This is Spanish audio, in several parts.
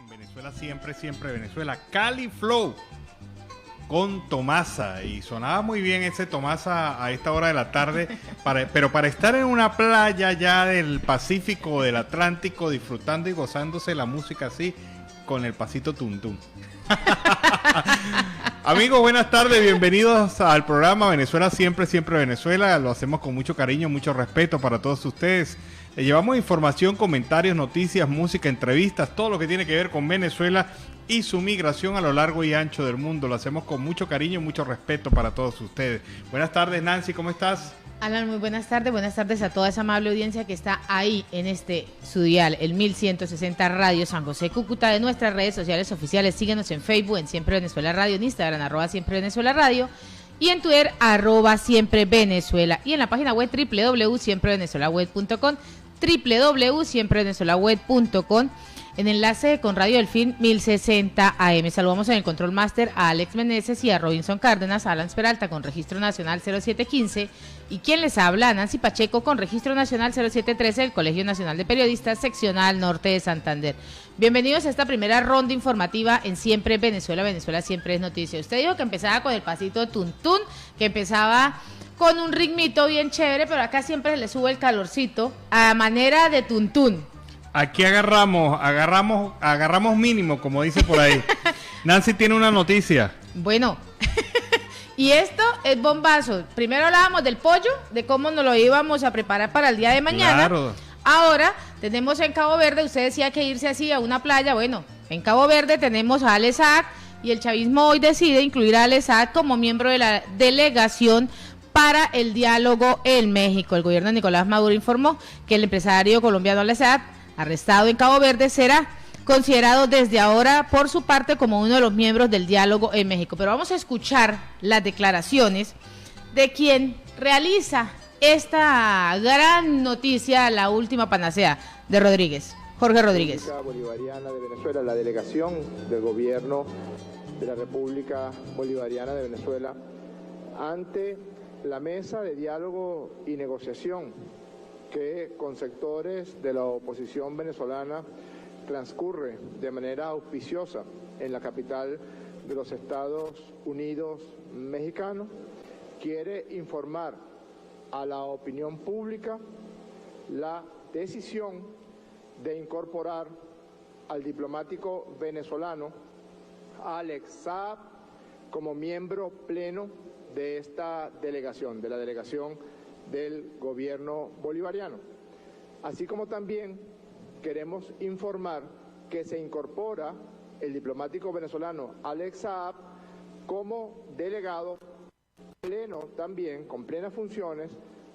en Venezuela siempre, siempre Venezuela. Cali Flow con Tomasa. Y sonaba muy bien ese Tomasa a esta hora de la tarde. Pero para estar en una playa ya del Pacífico o del Atlántico, disfrutando y gozándose la música así, con el pasito tuntún. Amigos, buenas tardes, bienvenidos al programa Venezuela siempre, siempre Venezuela. Lo hacemos con mucho cariño, mucho respeto para todos ustedes. Llevamos información, comentarios, noticias, música, entrevistas, todo lo que tiene que ver con Venezuela y su migración a lo largo y ancho del mundo. Lo hacemos con mucho cariño y mucho respeto para todos ustedes. Buenas tardes, Nancy, ¿cómo estás? Alan, muy buenas tardes a toda esa amable audiencia que está ahí en su dial, el 1160 Radio San José Cúcuta, de nuestras redes sociales oficiales. Síguenos en Facebook, en Siempre Venezuela Radio, en Instagram, @Siempre Venezuela Radio, y en Twitter, @Siempre Venezuela, y en la página web www.siemprevenezuelaweb.com, www.siemprevenezuelaweb.com, en enlace con Radio Delfín 1060 AM. Saludamos en el Control Master a Alex Meneses y a Robinson Cárdenas, a Alan Peralta con Registro Nacional 0715, y quien les habla, Nancy Pacheco, con Registro Nacional 0713 del Colegio Nacional de Periodistas, Seccional Norte de Santander. Bienvenidos a esta primera ronda informativa en Siempre Venezuela. Venezuela siempre es noticia. Usted dijo que empezaba con el pasito tuntún, que empezaba con un ritmito bien chévere, pero acá siempre le sube el calorcito a manera de tuntún. Aquí agarramos mínimo, como dice por ahí. Nancy tiene una noticia. Bueno, y esto es bombazo. Primero hablábamos del pollo, de cómo nos lo íbamos a preparar para el día de mañana. Claro. Ahora tenemos en Cabo Verde, usted decía que irse así a una playa. Bueno, en Cabo Verde tenemos a Ale Saad, y el chavismo hoy decide incluir a Ale Saad como miembro de la delegación para el diálogo en México. El gobierno de Nicolás Maduro informó que el empresario colombiano Ale Saad, arrestado en Cabo Verde, será considerado desde ahora por su parte como uno de los miembros del diálogo en México. Pero vamos a escuchar las declaraciones de quien realiza esta gran noticia, la última panacea de Rodríguez, Jorge Rodríguez. La República Bolivariana de Venezuela, la delegación del gobierno de la República Bolivariana de Venezuela, ante la mesa de diálogo y negociación que con sectores de la oposición venezolana transcurre de manera auspiciosa en la capital de los Estados Unidos mexicanos, quiere informar a la opinión pública la decisión de incorporar al diplomático venezolano Alex Saab como miembro pleno de esta delegación, de la delegación del gobierno bolivariano. Así como también queremos informar que se incorpora el diplomático venezolano Alex Saab como delegado pleno también, con plenas funciones,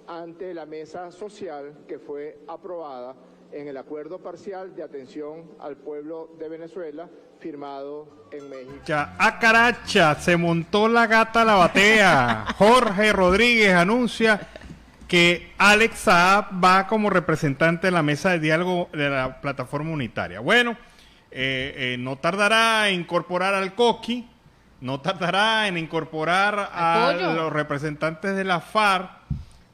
ante la mesa social que fue aprobada en el acuerdo parcial de atención al pueblo de Venezuela firmado en México. Caracha, se montó la gata a la batea. Jorge Rodríguez anuncia que Alex Saab va como representante de la mesa de diálogo de la plataforma unitaria. Bueno, no tardará en incorporar al Coqui, no tardará en incorporar a los representantes de la FARC,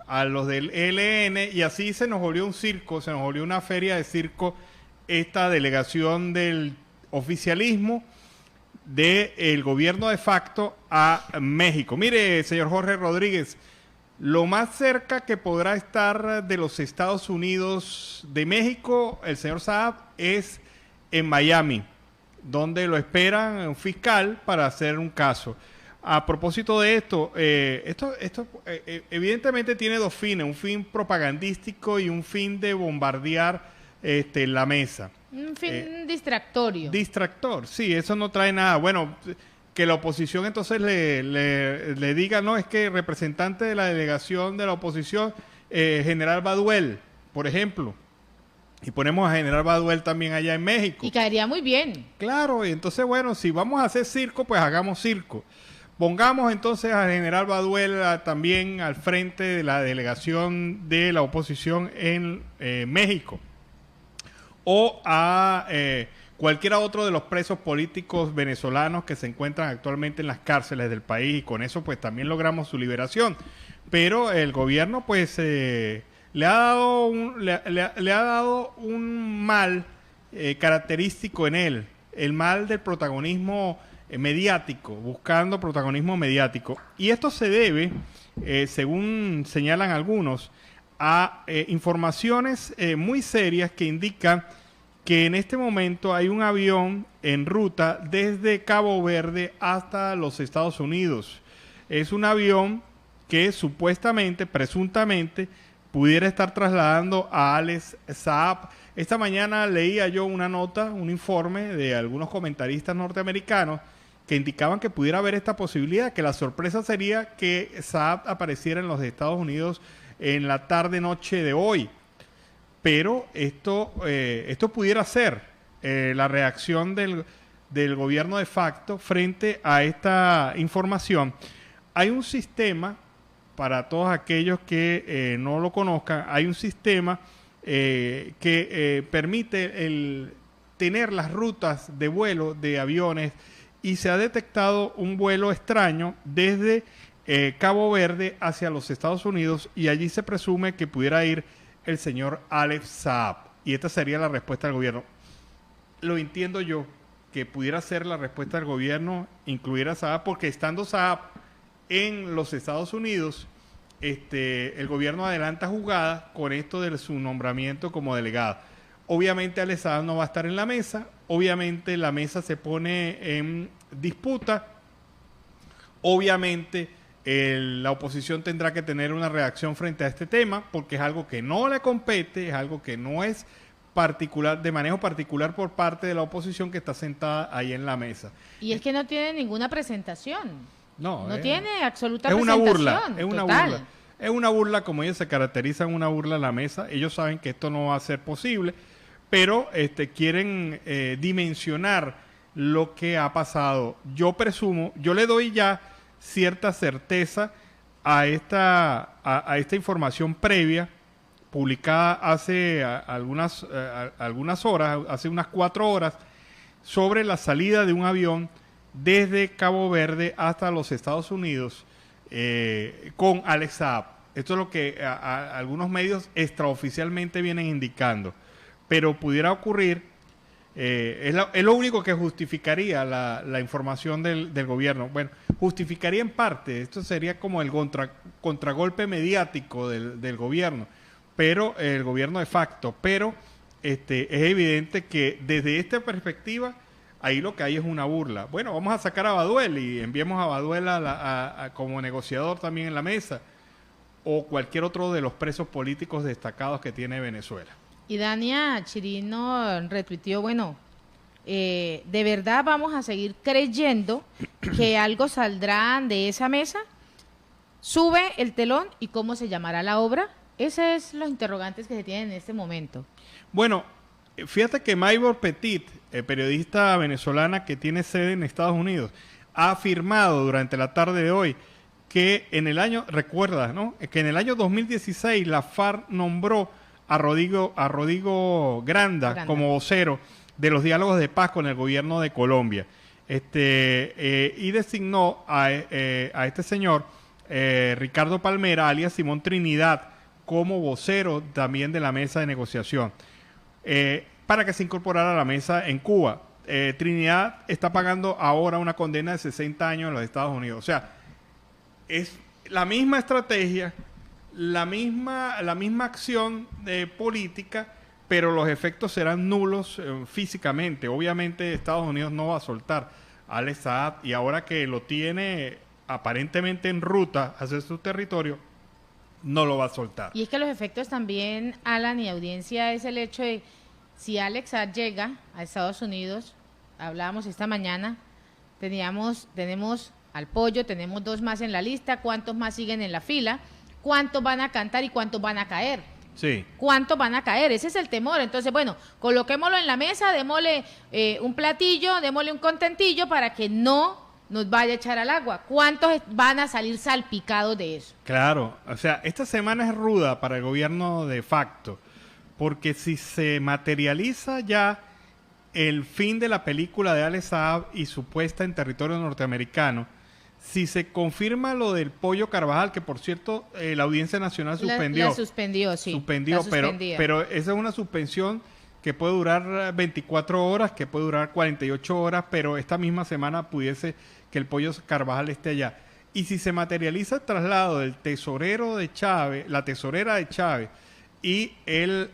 a los del ELN, y así se nos volvió un circo, se nos volvió una feria de circo esta delegación del oficialismo del gobierno de facto a México. Mire, señor Jorge Rodríguez, lo más cerca que podrá estar de los Estados Unidos de México el señor Saab es en Miami, donde lo esperan un fiscal para hacer un caso. A propósito de esto, evidentemente tiene dos fines, un fin propagandístico y un fin de bombardear la mesa. Un fin distractorio. Distractor, sí, eso no trae nada. Bueno, que la oposición entonces le diga, no, es que representante de la delegación de la oposición, General Baduel, por ejemplo, y ponemos a General Baduel también allá en México. Y caería muy bien. Claro, y entonces, bueno, si vamos a hacer circo, pues hagamos circo. Pongamos entonces a General Baduel también al frente de la delegación de la oposición en México. O a cualquiera otro de los presos políticos venezolanos que se encuentran actualmente en las cárceles del país, y con eso pues también logramos su liberación. Pero el gobierno pues le ha dado un mal característico en él, el mal del protagonismo mediático, buscando protagonismo mediático. Y esto se debe, según señalan algunos, a informaciones muy serias que indican que en este momento hay un avión en ruta desde Cabo Verde hasta los Estados Unidos. Es un avión que supuestamente, presuntamente, pudiera estar trasladando a Alex Saab. Esta mañana leía yo una nota, un informe de algunos comentaristas norteamericanos que indicaban que pudiera haber esta posibilidad, que la sorpresa sería que Saab apareciera en los Estados Unidos en la tarde-noche de hoy. Pero esto pudiera ser la reacción del gobierno de facto frente a esta información. Hay un sistema, para todos aquellos que no lo conozcan, hay un sistema que permite tener las rutas de vuelo de aviones, y se ha detectado un vuelo extraño desde Cabo Verde hacia los Estados Unidos, y allí se presume que pudiera ir el señor Alex Saab. Y esta sería la respuesta del gobierno. Lo entiendo yo, que pudiera ser la respuesta del gobierno incluir a Saab, porque estando Saab en los Estados Unidos, el gobierno adelanta jugadas con esto de su nombramiento como delegado. Obviamente Alex Saab no va a estar en la mesa, obviamente la mesa se pone en disputa, obviamente la oposición tendrá que tener una reacción frente a este tema, porque es algo que no le compete, es algo que no es particular, de manejo particular por parte de la oposición que está sentada ahí en la mesa. Y es que no tiene ninguna presentación. No tiene absoluta es presentación. Es una burla. Es una burla, como ellos se caracterizan, una burla en la mesa. Ellos saben que esto no va a ser posible, pero quieren dimensionar lo que ha pasado. Yo presumo, yo le doy ya cierta certeza a esta información previa publicada hace algunas horas, hace unas 4 horas, sobre la salida de un avión desde Cabo Verde hasta los Estados Unidos con Alex Saab. Esto es lo que algunos medios extraoficialmente vienen indicando, pero pudiera ocurrir. Es lo único que justificaría la información del gobierno. Bueno, justificaría en parte, esto sería como el contragolpe mediático del gobierno, pero el gobierno de facto, pero es evidente que desde esta perspectiva, ahí lo que hay es una burla. Bueno, vamos a sacar a Baduel y enviemos a Baduel como negociador también en la mesa, o cualquier otro de los presos políticos destacados que tiene Venezuela. Y Dania Chirino retuiteó, bueno, ¿de verdad vamos a seguir creyendo que algo saldrá de esa mesa? ¿Sube el telón y cómo se llamará la obra? Esos son los interrogantes que se tienen en este momento. Bueno, fíjate que Maybor Petit, periodista venezolana que tiene sede en Estados Unidos, ha afirmado durante la tarde de hoy que en el año, recuerda, ¿no?, que en el año 2016 la FARC nombró a Rodrigo Granda como vocero de los diálogos de paz con el gobierno de Colombia, y designó a este señor Ricardo Palmera, alias Simón Trinidad, como vocero también de la mesa de negociación, para que se incorporara a la mesa en Cuba. Trinidad está pagando ahora una condena de 60 años en los Estados Unidos. O sea, es la misma estrategia, la misma acción política, pero los efectos serán nulos físicamente. Obviamente Estados Unidos no va a soltar a Alex Saab, y ahora que lo tiene aparentemente en ruta hacia su territorio, no lo va a soltar. Y es que los efectos también, Alan y audiencia, es el hecho de si Alex Saab llega a Estados Unidos, hablábamos esta mañana, tenemos al Pollo, tenemos 2 más en la lista, ¿cuántos más siguen en la fila? ¿Cuántos van a cantar y cuántos van a caer? Sí. ¿Cuántos van a caer? Ese es el temor. Entonces, bueno, coloquémoslo en la mesa, démosle un platillo, démosle un contentillo para que no nos vaya a echar al agua. ¿Cuántos van a salir salpicados de eso? Claro, o sea, esta semana es ruda para el gobierno de facto, porque si se materializa ya el fin de la película de Alex Saab y su puesta en territorio norteamericano, si se confirma lo del Pollo Carvajal, que por cierto la Audiencia Nacional suspendió. La suspendió, sí. Suspendió, pero esa es una suspensión que puede durar 24 horas, que puede durar 48 horas, pero esta misma semana pudiese que el Pollo Carvajal esté allá. Y si se materializa el traslado del tesorero de Chávez, la tesorera de Chávez y el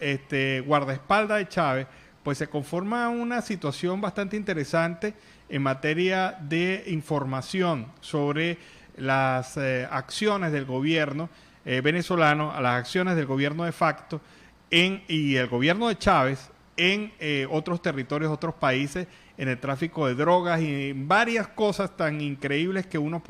guardaespaldas de Chávez, pues se conforma una situación bastante interesante en materia de información sobre las acciones del gobierno venezolano, a las acciones del gobierno de facto y el gobierno de Chávez en otros territorios, otros países, en el tráfico de drogas y en varias cosas tan increíbles que uno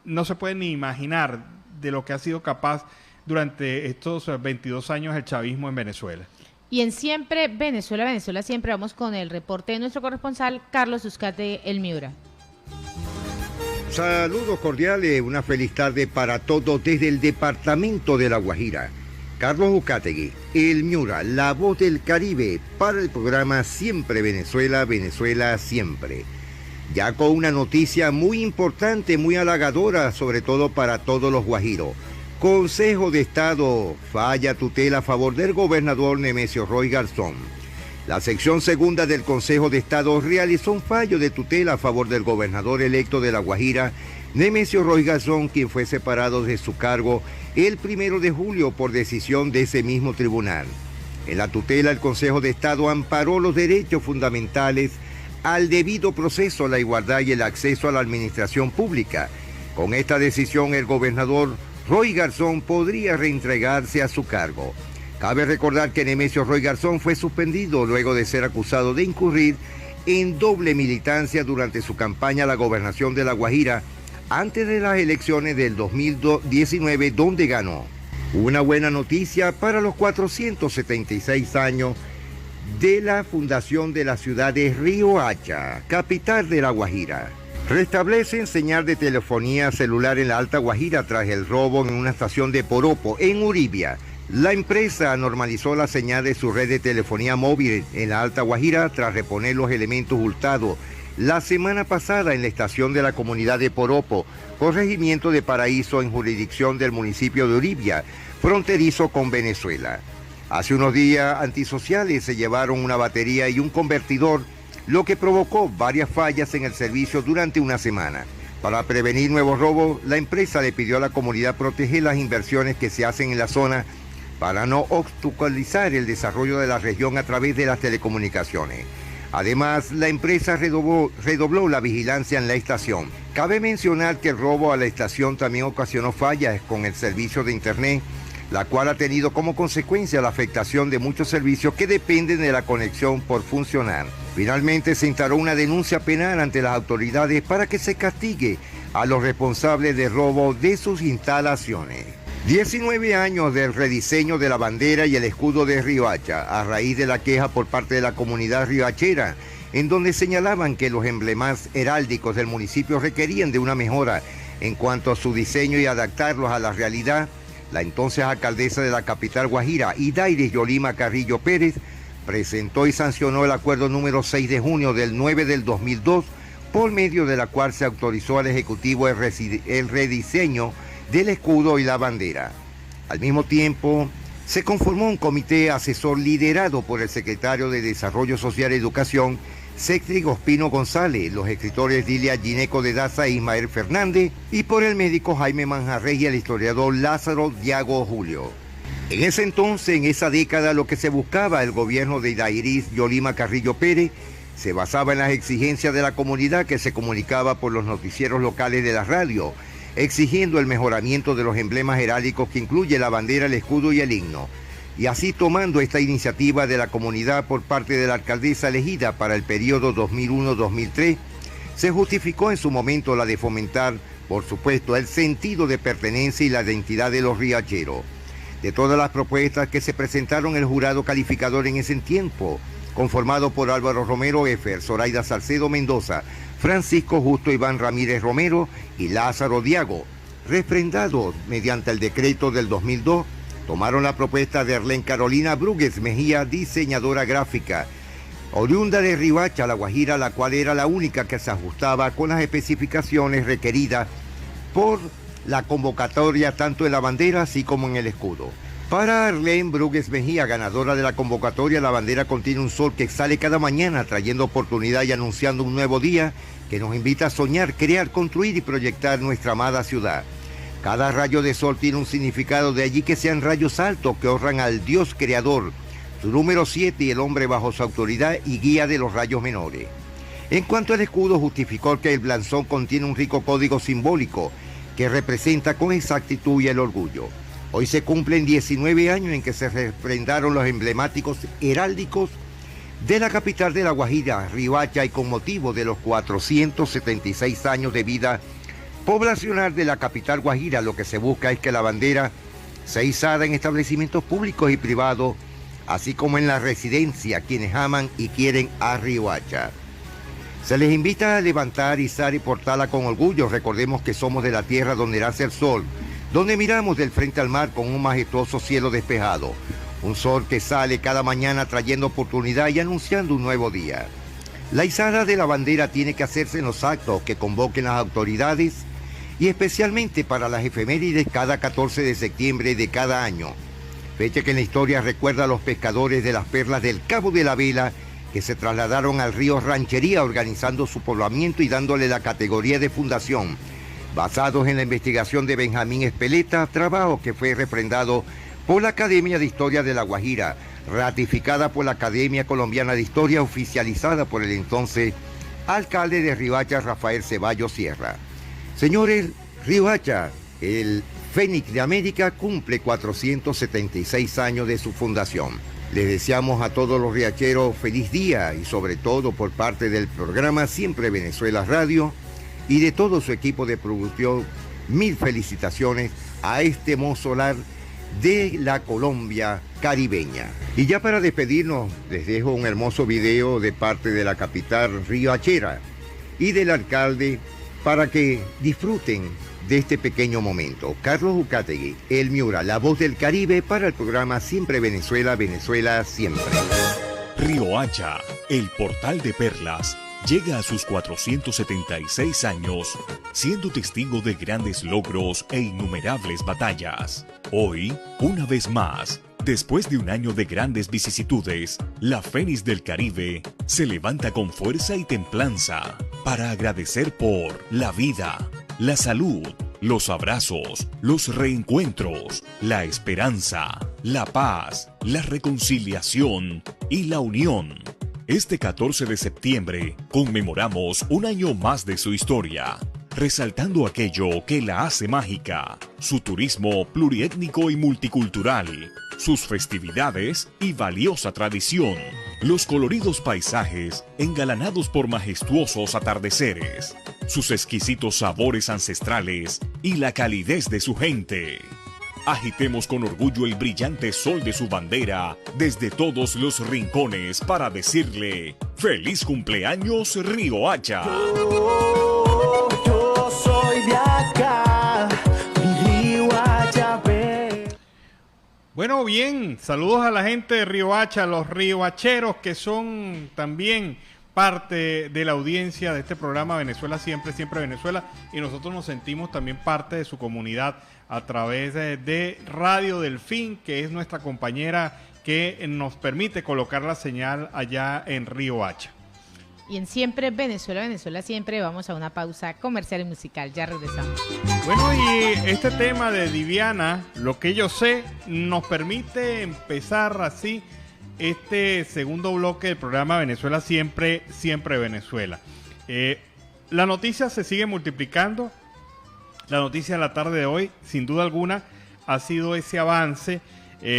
no se puede ni imaginar de lo que ha sido capaz durante estos 22 años el chavismo en Venezuela. Y en Siempre Venezuela, Venezuela Siempre, vamos con el reporte de nuestro corresponsal Carlos Uzcategui, El Miura. Saludos cordiales, una feliz tarde para todos desde el departamento de La Guajira. Carlos Uzcategui, El Miura, la voz del Caribe, para el programa Siempre Venezuela, Venezuela Siempre. Ya con una noticia muy importante, muy halagadora, sobre todo para todos los guajiros. Consejo de Estado falla tutela a favor del gobernador Nemesio Roy Garzón. La sección segunda del Consejo de Estado realizó un fallo de tutela a favor del gobernador electo de La Guajira, Nemesio Roy Garzón, quien fue separado de su cargo el 1 de julio por decisión de ese mismo tribunal. En la tutela, el Consejo de Estado amparó los derechos fundamentales al debido proceso, la igualdad y el acceso a la administración pública. Con esta decisión, el gobernador Roy Garzón podría reentregarse a su cargo. Cabe recordar que Nemesio Roy Garzón fue suspendido luego de ser acusado de incurrir en doble militancia durante su campaña a la gobernación de La Guajira antes de las elecciones del 2019, donde ganó. Una buena noticia para los 476 años de la fundación de la ciudad de Riohacha, capital de La Guajira. Restablecen señal de telefonía celular en la Alta Guajira tras el robo en una estación de Poropo, en Uribia. La empresa normalizó la señal de su red de telefonía móvil en la Alta Guajira tras reponer los elementos hurtados la semana pasada en la estación de la comunidad de Poropo, corregimiento de Paraíso, en jurisdicción del municipio de Uribia, fronterizo con Venezuela. Hace unos días, antisociales se llevaron una batería y un convertidor, lo que provocó varias fallas en el servicio durante una semana. Para prevenir nuevos robos, la empresa le pidió a la comunidad proteger las inversiones que se hacen en la zona para no obstaculizar el desarrollo de la región a través de las telecomunicaciones. Además, la empresa redobló la vigilancia en la estación. Cabe mencionar que el robo a la estación también ocasionó fallas con el servicio de Internet, la cual ha tenido como consecuencia la afectación de muchos servicios que dependen de la conexión por funcionar. Finalmente se instaló una denuncia penal ante las autoridades para que se castigue a los responsables de robo de sus instalaciones. 19 años del rediseño de la bandera y el escudo de Riohacha, a raíz de la queja por parte de la comunidad riohachera, en donde señalaban que los emblemas heráldicos del municipio requerían de una mejora en cuanto a su diseño y adaptarlos a la realidad. La entonces alcaldesa de la capital Guajira, Idairis Yolima Carrillo Pérez, presentó y sancionó el acuerdo número 6 de junio del 9 del 2002, por medio de la cual se autorizó al Ejecutivo el rediseño del escudo y la bandera. Al mismo tiempo, se conformó un comité asesor liderado por el secretario de Desarrollo Social y Educación, Cédric Ospino González, los escritores Dilia Gineco de Daza e Ismael Fernández, y por el médico Jaime Manjarres y el historiador Lázaro Diago Julio. En ese entonces, en esa década, lo que se buscaba el gobierno de Idairis Yolima Carrillo Pérez se basaba en las exigencias de la comunidad que se comunicaba por los noticieros locales de la radio, exigiendo el mejoramiento de los emblemas heráldicos que incluye la bandera, el escudo y el himno. Y así, tomando esta iniciativa de la comunidad por parte de la alcaldesa elegida para el periodo 2001-2003, se justificó en su momento la de fomentar, por supuesto, el sentido de pertenencia y la identidad de los riacheros. De todas las propuestas que se presentaron, el jurado calificador en ese tiempo, conformado por Álvaro Romero Efer, Zoraida Salcedo Mendoza, Francisco Justo Iván Ramírez Romero y Lázaro Diago, refrendados mediante el decreto del 2002, tomaron la propuesta de Arlén Carolina Brugues Mejía, diseñadora gráfica, oriunda de Riohacha, La Guajira, la cual era la única que se ajustaba con las especificaciones requeridas por la convocatoria tanto en la bandera así como en el escudo. Para Arlene Brugues Mejía, ganadora de la convocatoria, la bandera contiene un sol que sale cada mañana, trayendo oportunidad y anunciando un nuevo día que nos invita a soñar, crear, construir y proyectar nuestra amada ciudad. Cada rayo de sol tiene un significado, de allí que sean rayos altos que honran al Dios creador, su número 7 y el hombre bajo su autoridad y guía de los rayos menores. En cuanto al escudo, justificó que el blanzón contiene un rico código simbólico que representa con exactitud y el orgullo. Hoy se cumplen 19 años en que se refrendaron los emblemáticos heráldicos de la capital de La Guajira, Riohacha, y con motivo de los 476 años de vida poblacional de la capital guajira, lo que se busca es que la bandera sea izada en establecimientos públicos y privados, así como en la residencia, quienes aman y quieren a Riohacha. Se les invita a levantar, izar y portarla con orgullo. Recordemos que somos de la tierra donde nace el sol, donde miramos del frente al mar con un majestuoso cielo despejado. Un sol que sale cada mañana trayendo oportunidad y anunciando un nuevo día. La izada de la bandera tiene que hacerse en los actos que convoquen las autoridades y especialmente para las efemérides cada 14 de septiembre de cada año. Fecha que en la historia recuerda a los pescadores de las perlas del Cabo de la Vela que se trasladaron al río Ranchería organizando su poblamiento y dándole la categoría de fundación, basados en la investigación de Benjamín Espeleta, trabajo que fue refrendado por la Academia de Historia de La Guajira, ratificada por la Academia Colombiana de Historia, oficializada por el entonces alcalde de Riohacha, Rafael Ceballos Sierra. Señores, Riohacha, el Fénix de América, cumple 476 años de su fundación. Les deseamos a todos los riacheros feliz día y sobre todo por parte del programa Siempre Venezuela Radio y de todo su equipo de producción, mil felicitaciones a este hermoso de la Colombia caribeña. Y ya para despedirnos, les dejo un hermoso video de parte de la capital riohachera y del alcalde para que disfruten de este pequeño momento. Carlos Ucategui, El Miura, la voz del Caribe para el programa Siempre Venezuela, Venezuela Siempre. Riohacha, el portal de perlas, llega a sus 476 años, siendo testigo de grandes logros e innumerables batallas. Hoy, una vez más, después de un año de grandes vicisitudes, la Fénix del Caribe se levanta con fuerza y templanza para agradecer por la vida, la salud, los abrazos, los reencuentros, la esperanza, la paz, la reconciliación y la unión. Este 14 de septiembre conmemoramos un año más de su historia, resaltando aquello que la hace mágica, su turismo pluriétnico y multicultural, sus festividades y valiosa tradición, los coloridos paisajes engalanados por majestuosos atardeceres, sus exquisitos sabores ancestrales y la calidez de su gente. Agitemos con orgullo el brillante sol de su bandera desde todos los rincones para decirle ¡Feliz cumpleaños, Riohacha! Yo soy de acá, Riohacha. Bueno, bien, saludos a la gente de Riohacha, los riohacheros que son también parte de la audiencia de este programa Venezuela Siempre, Siempre Venezuela, y nosotros nos sentimos también parte de su comunidad a través de Radio Delfín, que es nuestra compañera que nos permite colocar la señal allá en Riohacha. Y en Siempre Venezuela, Venezuela Siempre, vamos a una pausa comercial y musical. Ya regresamos. Bueno, y este tema de Diviana, lo que yo sé, nos permite empezar así este segundo bloque del programa Venezuela Siempre, Siempre Venezuela. La noticia se sigue multiplicando. La noticia de la tarde de hoy, sin duda alguna, ha sido ese avance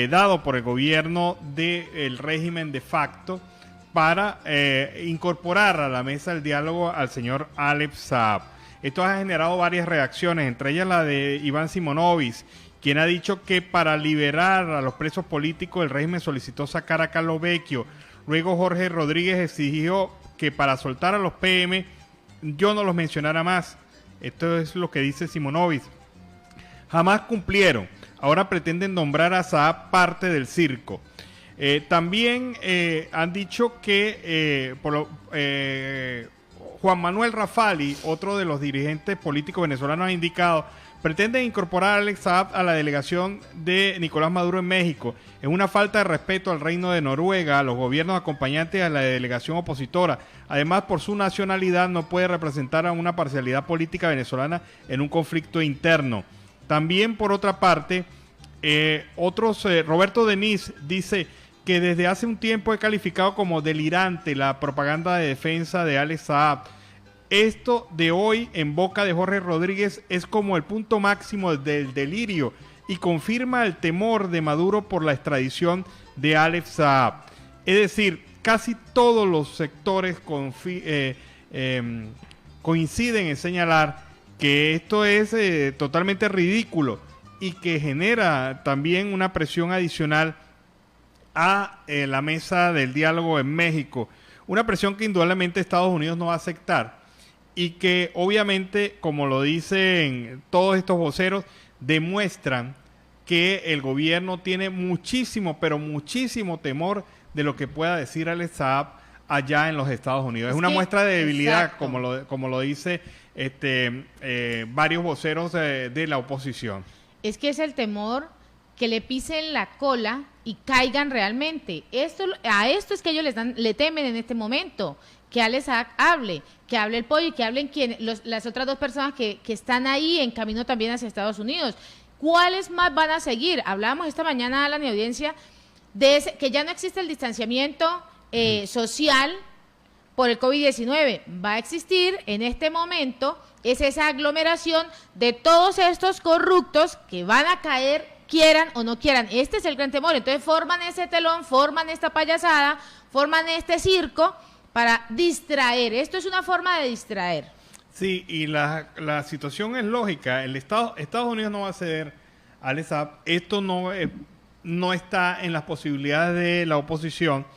dado por el gobierno del régimen de facto para incorporar a la mesa del diálogo al señor Alex Saab. Esto ha generado varias reacciones, entre ellas la de Iván Simonovic, quien ha dicho que para liberar a los presos políticos el régimen solicitó sacar a Carlos Vecchio. Luego Jorge Rodríguez exigió que para soltar a los PM yo no los mencionara más. Esto es lo que dice Simonovic. Jamás cumplieron. Ahora pretenden nombrar a Saab parte del circo. También han dicho que Juan Manuel Rafali, otro de los dirigentes políticos venezolanos, ha indicado: pretenden incorporar a Alex Saab a la delegación de Nicolás Maduro en México. Es una falta de respeto al Reino de Noruega, a los gobiernos acompañantes a la delegación opositora. Además, por su nacionalidad, no puede representar a una parcialidad política venezolana en un conflicto interno. También, por otra parte, Roberto Denis dice que desde hace un tiempo he calificado como delirante la propaganda de defensa de Alex Saab. Esto de hoy en boca de Jorge Rodríguez es como el punto máximo del delirio y confirma el temor de Maduro por la extradición de Alex Saab. Es decir, casi todos los sectores coinciden en señalar que esto es totalmente ridículo y que genera también una presión adicional a la mesa del diálogo en México. Una presión que indudablemente Estados Unidos no va a aceptar y que obviamente, como lo dicen todos estos voceros, demuestran que el gobierno tiene muchísimo, pero muchísimo temor de lo que pueda decir Alex Saab allá en los Estados Unidos. Es una muestra de debilidad, como lo dice varios voceros de la oposición. Es que es el temor que le pisen la cola y caigan realmente. A esto es que ellos le temen en este momento, que Alex Saab hable, que hable el pollo y que hablen las otras dos personas que están ahí en camino también hacia Estados Unidos. ¿Cuáles más van a seguir? Hablábamos esta mañana a la audiencia de que ya no existe el distanciamiento social por el COVID-19. Va a existir en este momento esa aglomeración de todos estos corruptos que van a caer, quieran o no quieran. Este es el gran temor. Entonces forman ese telón, forman esta payasada, forman este circo para distraer. Esto es una forma de distraer. Sí, y la situación es lógica. Estados Unidos no va a ceder a Alex Saab. Esto no está en las posibilidades de la oposición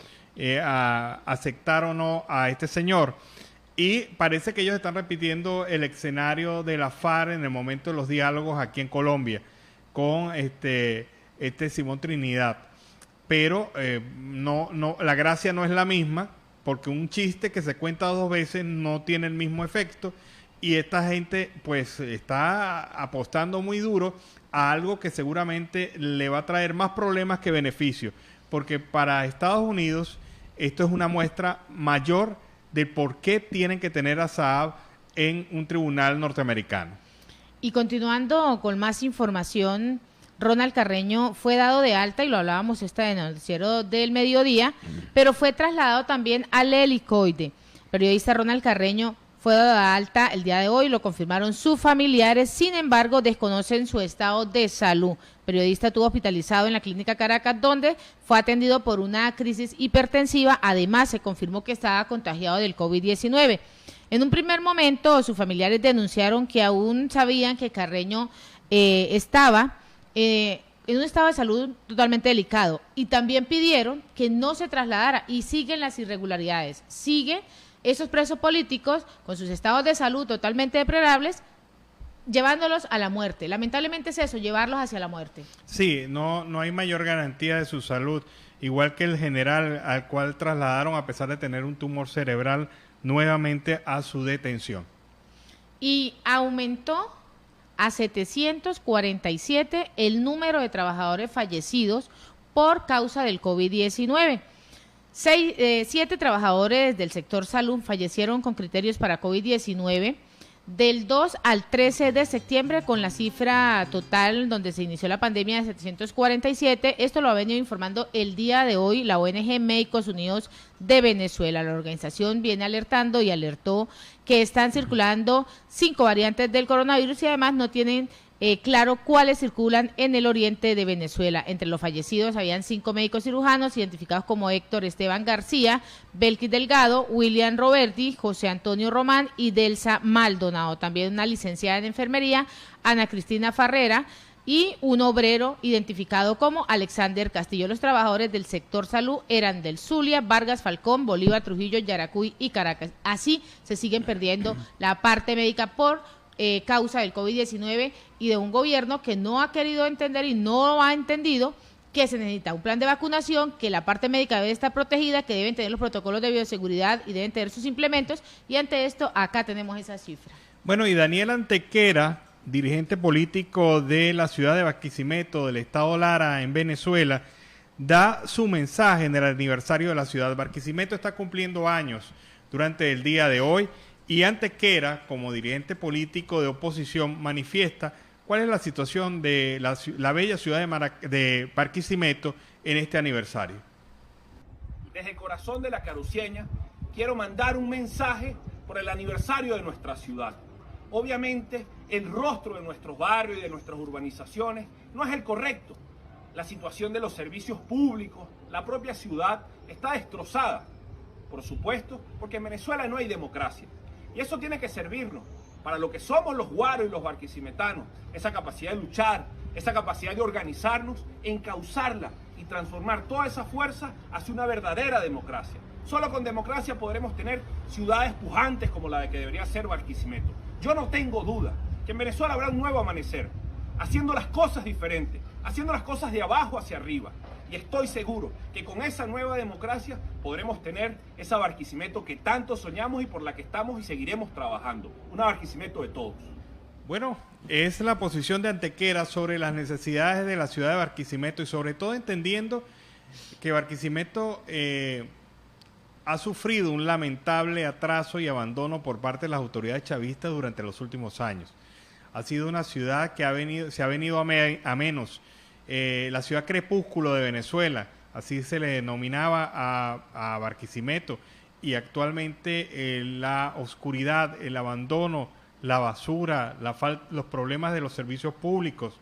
a aceptar o no a este señor. Y parece que ellos están repitiendo el escenario de la FARC en el momento de los diálogos aquí en Colombia con Simón Trinidad. Pero la gracia no es la misma, porque un chiste que se cuenta dos veces no tiene el mismo efecto, y esta gente pues está apostando muy duro a algo que seguramente le va a traer más problemas que beneficios, porque para Estados Unidos esto es una muestra mayor de por qué tienen que tener a Saab en un tribunal norteamericano. Y continuando con más información, Ronald Carreño fue dado de alta, y lo hablábamos en el noticiero del mediodía, pero fue trasladado también al helicoide. El periodista Ronald Carreño fue dado de alta el día de hoy, lo confirmaron sus familiares, sin embargo desconocen su estado de salud. El periodista estuvo hospitalizado en la clínica Caracas, donde fue atendido por una crisis hipertensiva. Además se confirmó que estaba contagiado del COVID-19. En un primer momento sus familiares denunciaron que aún sabían que Carreño estaba en un estado de salud totalmente delicado, y también pidieron que no se trasladara, y siguen las irregularidades, sigue esos presos políticos con sus estados de salud totalmente deplorables, llevándolos a la muerte. Lamentablemente es eso, llevarlos hacia la muerte. Sí, no hay mayor garantía de su salud, igual que el general al cual trasladaron a pesar de tener un tumor cerebral nuevamente a su detención. Y aumentó a 747 el número de trabajadores fallecidos por causa del COVID-19. 7 trabajadores del sector salud fallecieron con criterios para COVID-19 del 2 al 13 de septiembre, con la cifra total donde se inició la pandemia de 747. Esto lo ha venido informando el día de hoy la ONG Médicos Unidos de Venezuela. La organización viene alertando y alertó que están circulando 5 variantes del coronavirus, y además no tienen claro cuáles circulan en el oriente de Venezuela. Entre los fallecidos habían 5 médicos cirujanos identificados como Héctor Esteban García, Belkis Delgado, William Roberti, José Antonio Román y Delsa Maldonado. También una licenciada en enfermería, Ana Cristina Farrera, y un obrero identificado como Alexander Castillo. Los trabajadores del sector salud eran del Zulia, Vargas, Falcón, Bolívar, Trujillo, Yaracuy y Caracas. Así se siguen perdiendo la parte médica por causa del COVID-19 y de un gobierno que no ha querido entender y no ha entendido que se necesita un plan de vacunación, que la parte médica debe estar protegida, que deben tener los protocolos de bioseguridad y deben tener sus implementos, y ante esto acá tenemos esa cifra. Bueno, y Daniel Antequera, dirigente político de la ciudad de Barquisimeto, del estado Lara, en Venezuela, da su mensaje en el aniversario de la ciudad. Barquisimeto está cumpliendo años durante el día de hoy, y Antequera, como dirigente político de oposición, manifiesta cuál es la situación de la bella ciudad de Barquisimeto en este aniversario. Desde el corazón de la caruceña quiero mandar un mensaje por el aniversario de nuestra ciudad. Obviamente el rostro de nuestros barrios y de nuestras urbanizaciones no es el correcto. La situación de los servicios públicos, la propia ciudad está destrozada. Por supuesto, porque en Venezuela no hay democracia. Y eso tiene que servirnos para lo que somos los guaros y los barquisimetanos, esa capacidad de luchar, esa capacidad de organizarnos, encauzarla y transformar toda esa fuerza hacia una verdadera democracia. Solo con democracia podremos tener ciudades pujantes como la de que debería ser Barquisimeto. Yo no tengo duda que en Venezuela habrá un nuevo amanecer, haciendo las cosas diferentes, haciendo las cosas de abajo hacia arriba. Y estoy seguro que con esa nueva democracia podremos tener esa Barquisimeto que tanto soñamos y por la que estamos y seguiremos trabajando. Una Barquisimeto de todos. Bueno, es la posición de Antequera sobre las necesidades de la ciudad de Barquisimeto y sobre todo entendiendo que Barquisimeto ha sufrido un lamentable atraso y abandono por parte de las autoridades chavistas durante los últimos años. Ha sido una ciudad que se ha venido a menos. La ciudad crepúsculo de Venezuela, así se le denominaba a Barquisimeto, y actualmente la oscuridad, el abandono, la basura, los problemas de los servicios públicos,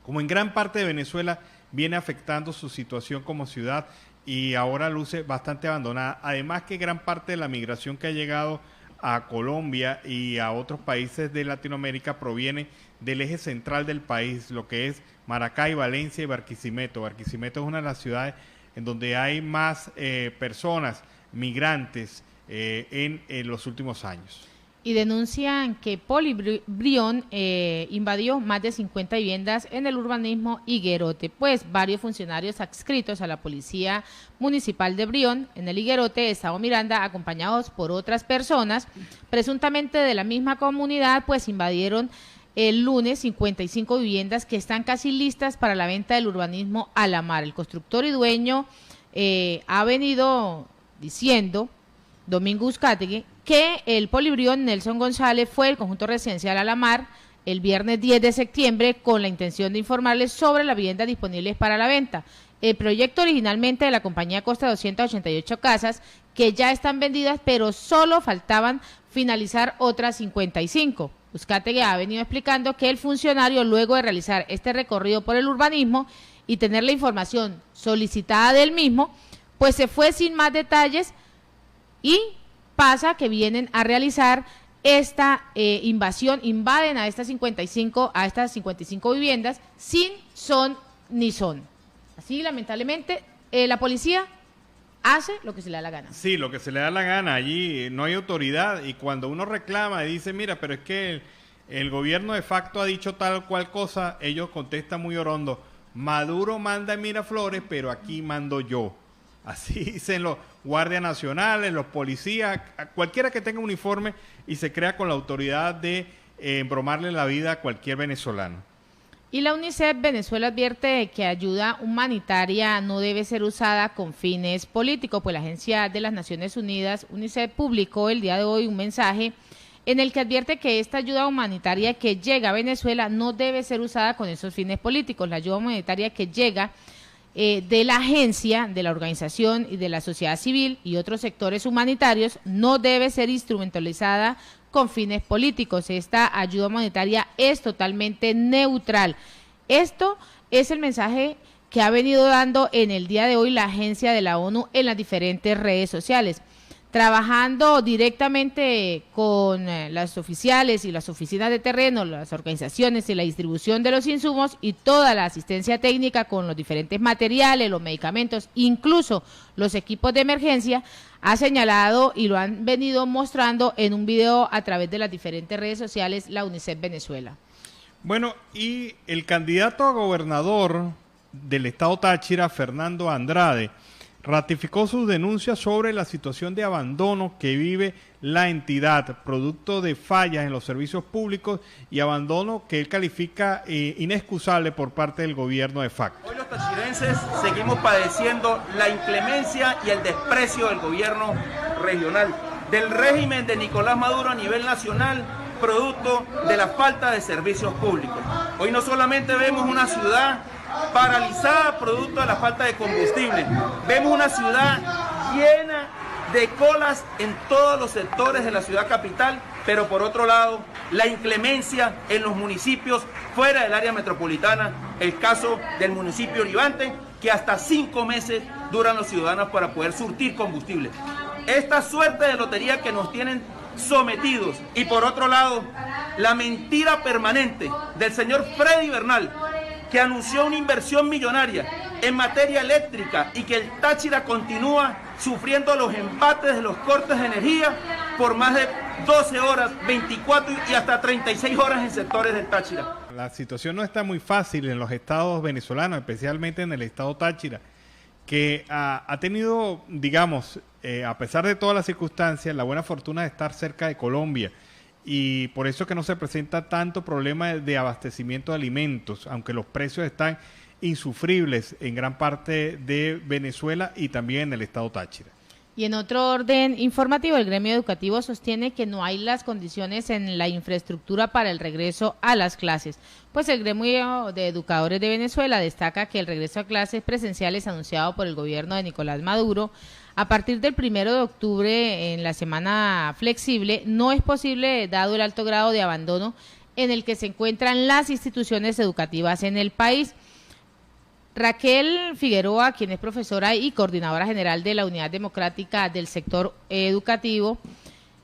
como en gran parte de Venezuela, viene afectando su situación como ciudad y ahora luce bastante abandonada. Además que gran parte de la migración que ha llegado a Colombia y a otros países de Latinoamérica proviene del eje central del país, lo que es Maracay, Valencia y Barquisimeto. Barquisimeto es una de las ciudades en donde hay más personas migrantes en los últimos años. Y denuncian que Polibrión invadió más de 50 viviendas en el urbanismo Higuerote, pues varios funcionarios adscritos a la Policía Municipal de Brión, en el Higuerote, Estado Miranda, acompañados por otras personas, presuntamente de la misma comunidad, pues invadieron el lunes 55 viviendas que están casi listas para la venta del urbanismo Alamar. El constructor y dueño ha venido diciendo, Domingo Uzcategui, que el Polibrión Nelson González fue el conjunto residencial Alamar el viernes 10 de septiembre con la intención de informarles sobre las viviendas disponibles para la venta. El proyecto originalmente de la compañía consta de 288 casas que ya están vendidas, pero solo faltaban finalizar otras 55. Uzcategui ha venido explicando que el funcionario, luego de realizar este recorrido por el urbanismo y tener la información solicitada del mismo, pues se fue sin más detalles y pasa que vienen a realizar esta invasión, invaden a estas 55 viviendas sin son ni son. Así, lamentablemente, la policía hace lo que se le da la gana. Sí, lo que se le da la gana. Allí no hay autoridad y cuando uno reclama y dice, mira, pero es que el gobierno de facto ha dicho tal cual cosa, ellos contestan muy orondo, Maduro manda en Miraflores, pero aquí mando yo. Así dicen los guardias nacionales, los policías, cualquiera que tenga uniforme y se crea con la autoridad de embromarle la vida a cualquier venezolano. Y la UNICEF Venezuela advierte que ayuda humanitaria no debe ser usada con fines políticos, pues la Agencia de las Naciones Unidas, UNICEF, publicó el día de hoy un mensaje en el que advierte que esta ayuda humanitaria que llega a Venezuela no debe ser usada con esos fines políticos. La ayuda humanitaria que llega de la agencia, de la organización y de la sociedad civil y otros sectores humanitarios no debe ser instrumentalizada con fines políticos. Esta ayuda humanitaria es totalmente neutral. Esto es el mensaje que ha venido dando en el día de hoy la agencia de la ONU en las diferentes redes sociales, trabajando directamente con las oficiales y las oficinas de terreno, las organizaciones y la distribución de los insumos y toda la asistencia técnica con los diferentes materiales, los medicamentos, incluso los equipos de emergencia. Ha señalado y lo han venido mostrando en un video a través de las diferentes redes sociales la UNICEF Venezuela. Bueno, y el candidato a gobernador del estado Táchira, Fernando Andrade, ratificó sus denuncias sobre la situación de abandono que vive la entidad, producto de fallas en los servicios públicos y abandono que él califica inexcusable por parte del gobierno de facto. Hoy los tachirenses seguimos padeciendo la inclemencia y el desprecio del gobierno regional, del régimen de Nicolás Maduro a nivel nacional, producto de la falta de servicios públicos. Hoy no solamente vemos una ciudad paralizada producto de la falta de combustible, vemos una ciudad llena de colas en todos los sectores de la ciudad capital, pero por otro lado, la inclemencia en los municipios fuera del área metropolitana, el caso del municipio Oribante, que hasta 5 meses duran los ciudadanos para poder surtir combustible. Esta suerte de lotería que nos tienen sometidos, y por otro lado, la mentira permanente del señor Freddy Bernal, que anunció una inversión millonaria en materia eléctrica y que el Táchira continúa sufriendo los embates de los cortes de energía por más de 12 horas, 24 y hasta 36 horas en sectores del Táchira. La situación no está muy fácil en los estados venezolanos, especialmente en el estado Táchira, que ha tenido, digamos, a pesar de todas las circunstancias, la buena fortuna de estar cerca de Colombia. Y por eso que no se presenta tanto problema de abastecimiento de alimentos, aunque los precios están insufribles en gran parte de Venezuela y también en el estado Táchira. Y en otro orden informativo, el gremio educativo sostiene que no hay las condiciones en la infraestructura para el regreso a las clases. Pues el gremio de educadores de Venezuela destaca que el regreso a clases presenciales anunciado por el gobierno de Nicolás Maduro a partir del 1 de octubre en la semana flexible no es posible dado el alto grado de abandono en el que se encuentran las instituciones educativas en el país. Raquel Figueroa, quien es profesora y coordinadora general de la Unidad Democrática del Sector Educativo,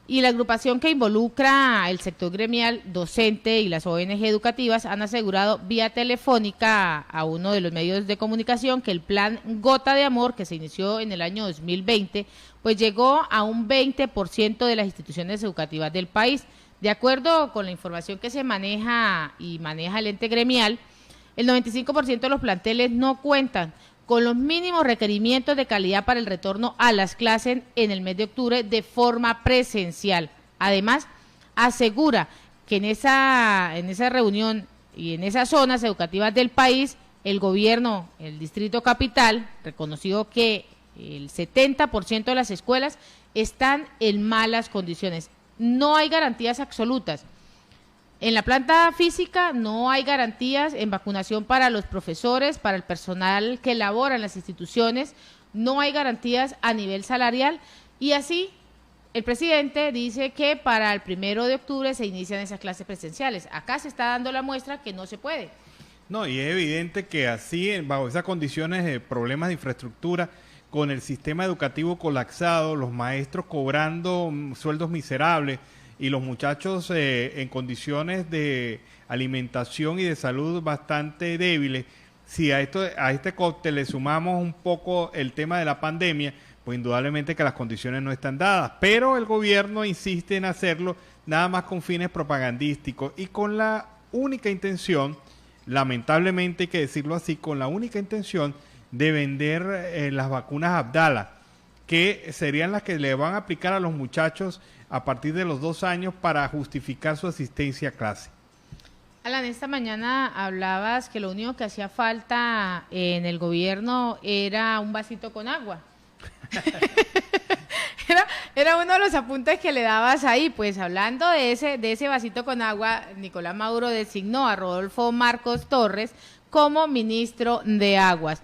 y la agrupación que involucra el sector gremial, docente y las ONG educativas han asegurado vía telefónica a uno de los medios de comunicación que el plan Gota de Amor, que se inició en el año 2020, pues llegó a un 20% de las instituciones educativas del país. De acuerdo con la información que se maneja y maneja el ente gremial, el 95% de los planteles no cuentan con los mínimos requerimientos de calidad para el retorno a las clases en el mes de octubre de forma presencial. Además, asegura que en esa reunión y en esas zonas educativas del país, el gobierno, el Distrito Capital, reconoció que el 70% de las escuelas están en malas condiciones. No hay garantías absolutas. En la planta física no hay garantías en vacunación para los profesores, para el personal que labora en las instituciones, no hay garantías a nivel salarial y así el presidente dice que para el 1 de octubre se inician esas clases presenciales. Acá se está dando la muestra que no se puede. No, y es evidente que así, bajo esas condiciones de problemas de infraestructura, con el sistema educativo colapsado, los maestros cobrando sueldos miserables, y los muchachos en condiciones de alimentación y de salud bastante débiles, si a este cóctel le sumamos un poco el tema de la pandemia, pues indudablemente que las condiciones no están dadas, pero el gobierno insiste en hacerlo nada más con fines propagandísticos y con la única intención, lamentablemente hay que decirlo así, con la única intención de vender las vacunas Abdala, que serían las que le van a aplicar a los muchachos a partir de los 2 años para justificar su asistencia a clase. Alan, esta mañana hablabas que lo único que hacía falta en el gobierno era un vasito con agua. Era uno de los apuntes que le dabas ahí. Pues hablando de ese vasito con agua, Nicolás Maduro designó a Rodolfo Marcos Torres como ministro de Aguas.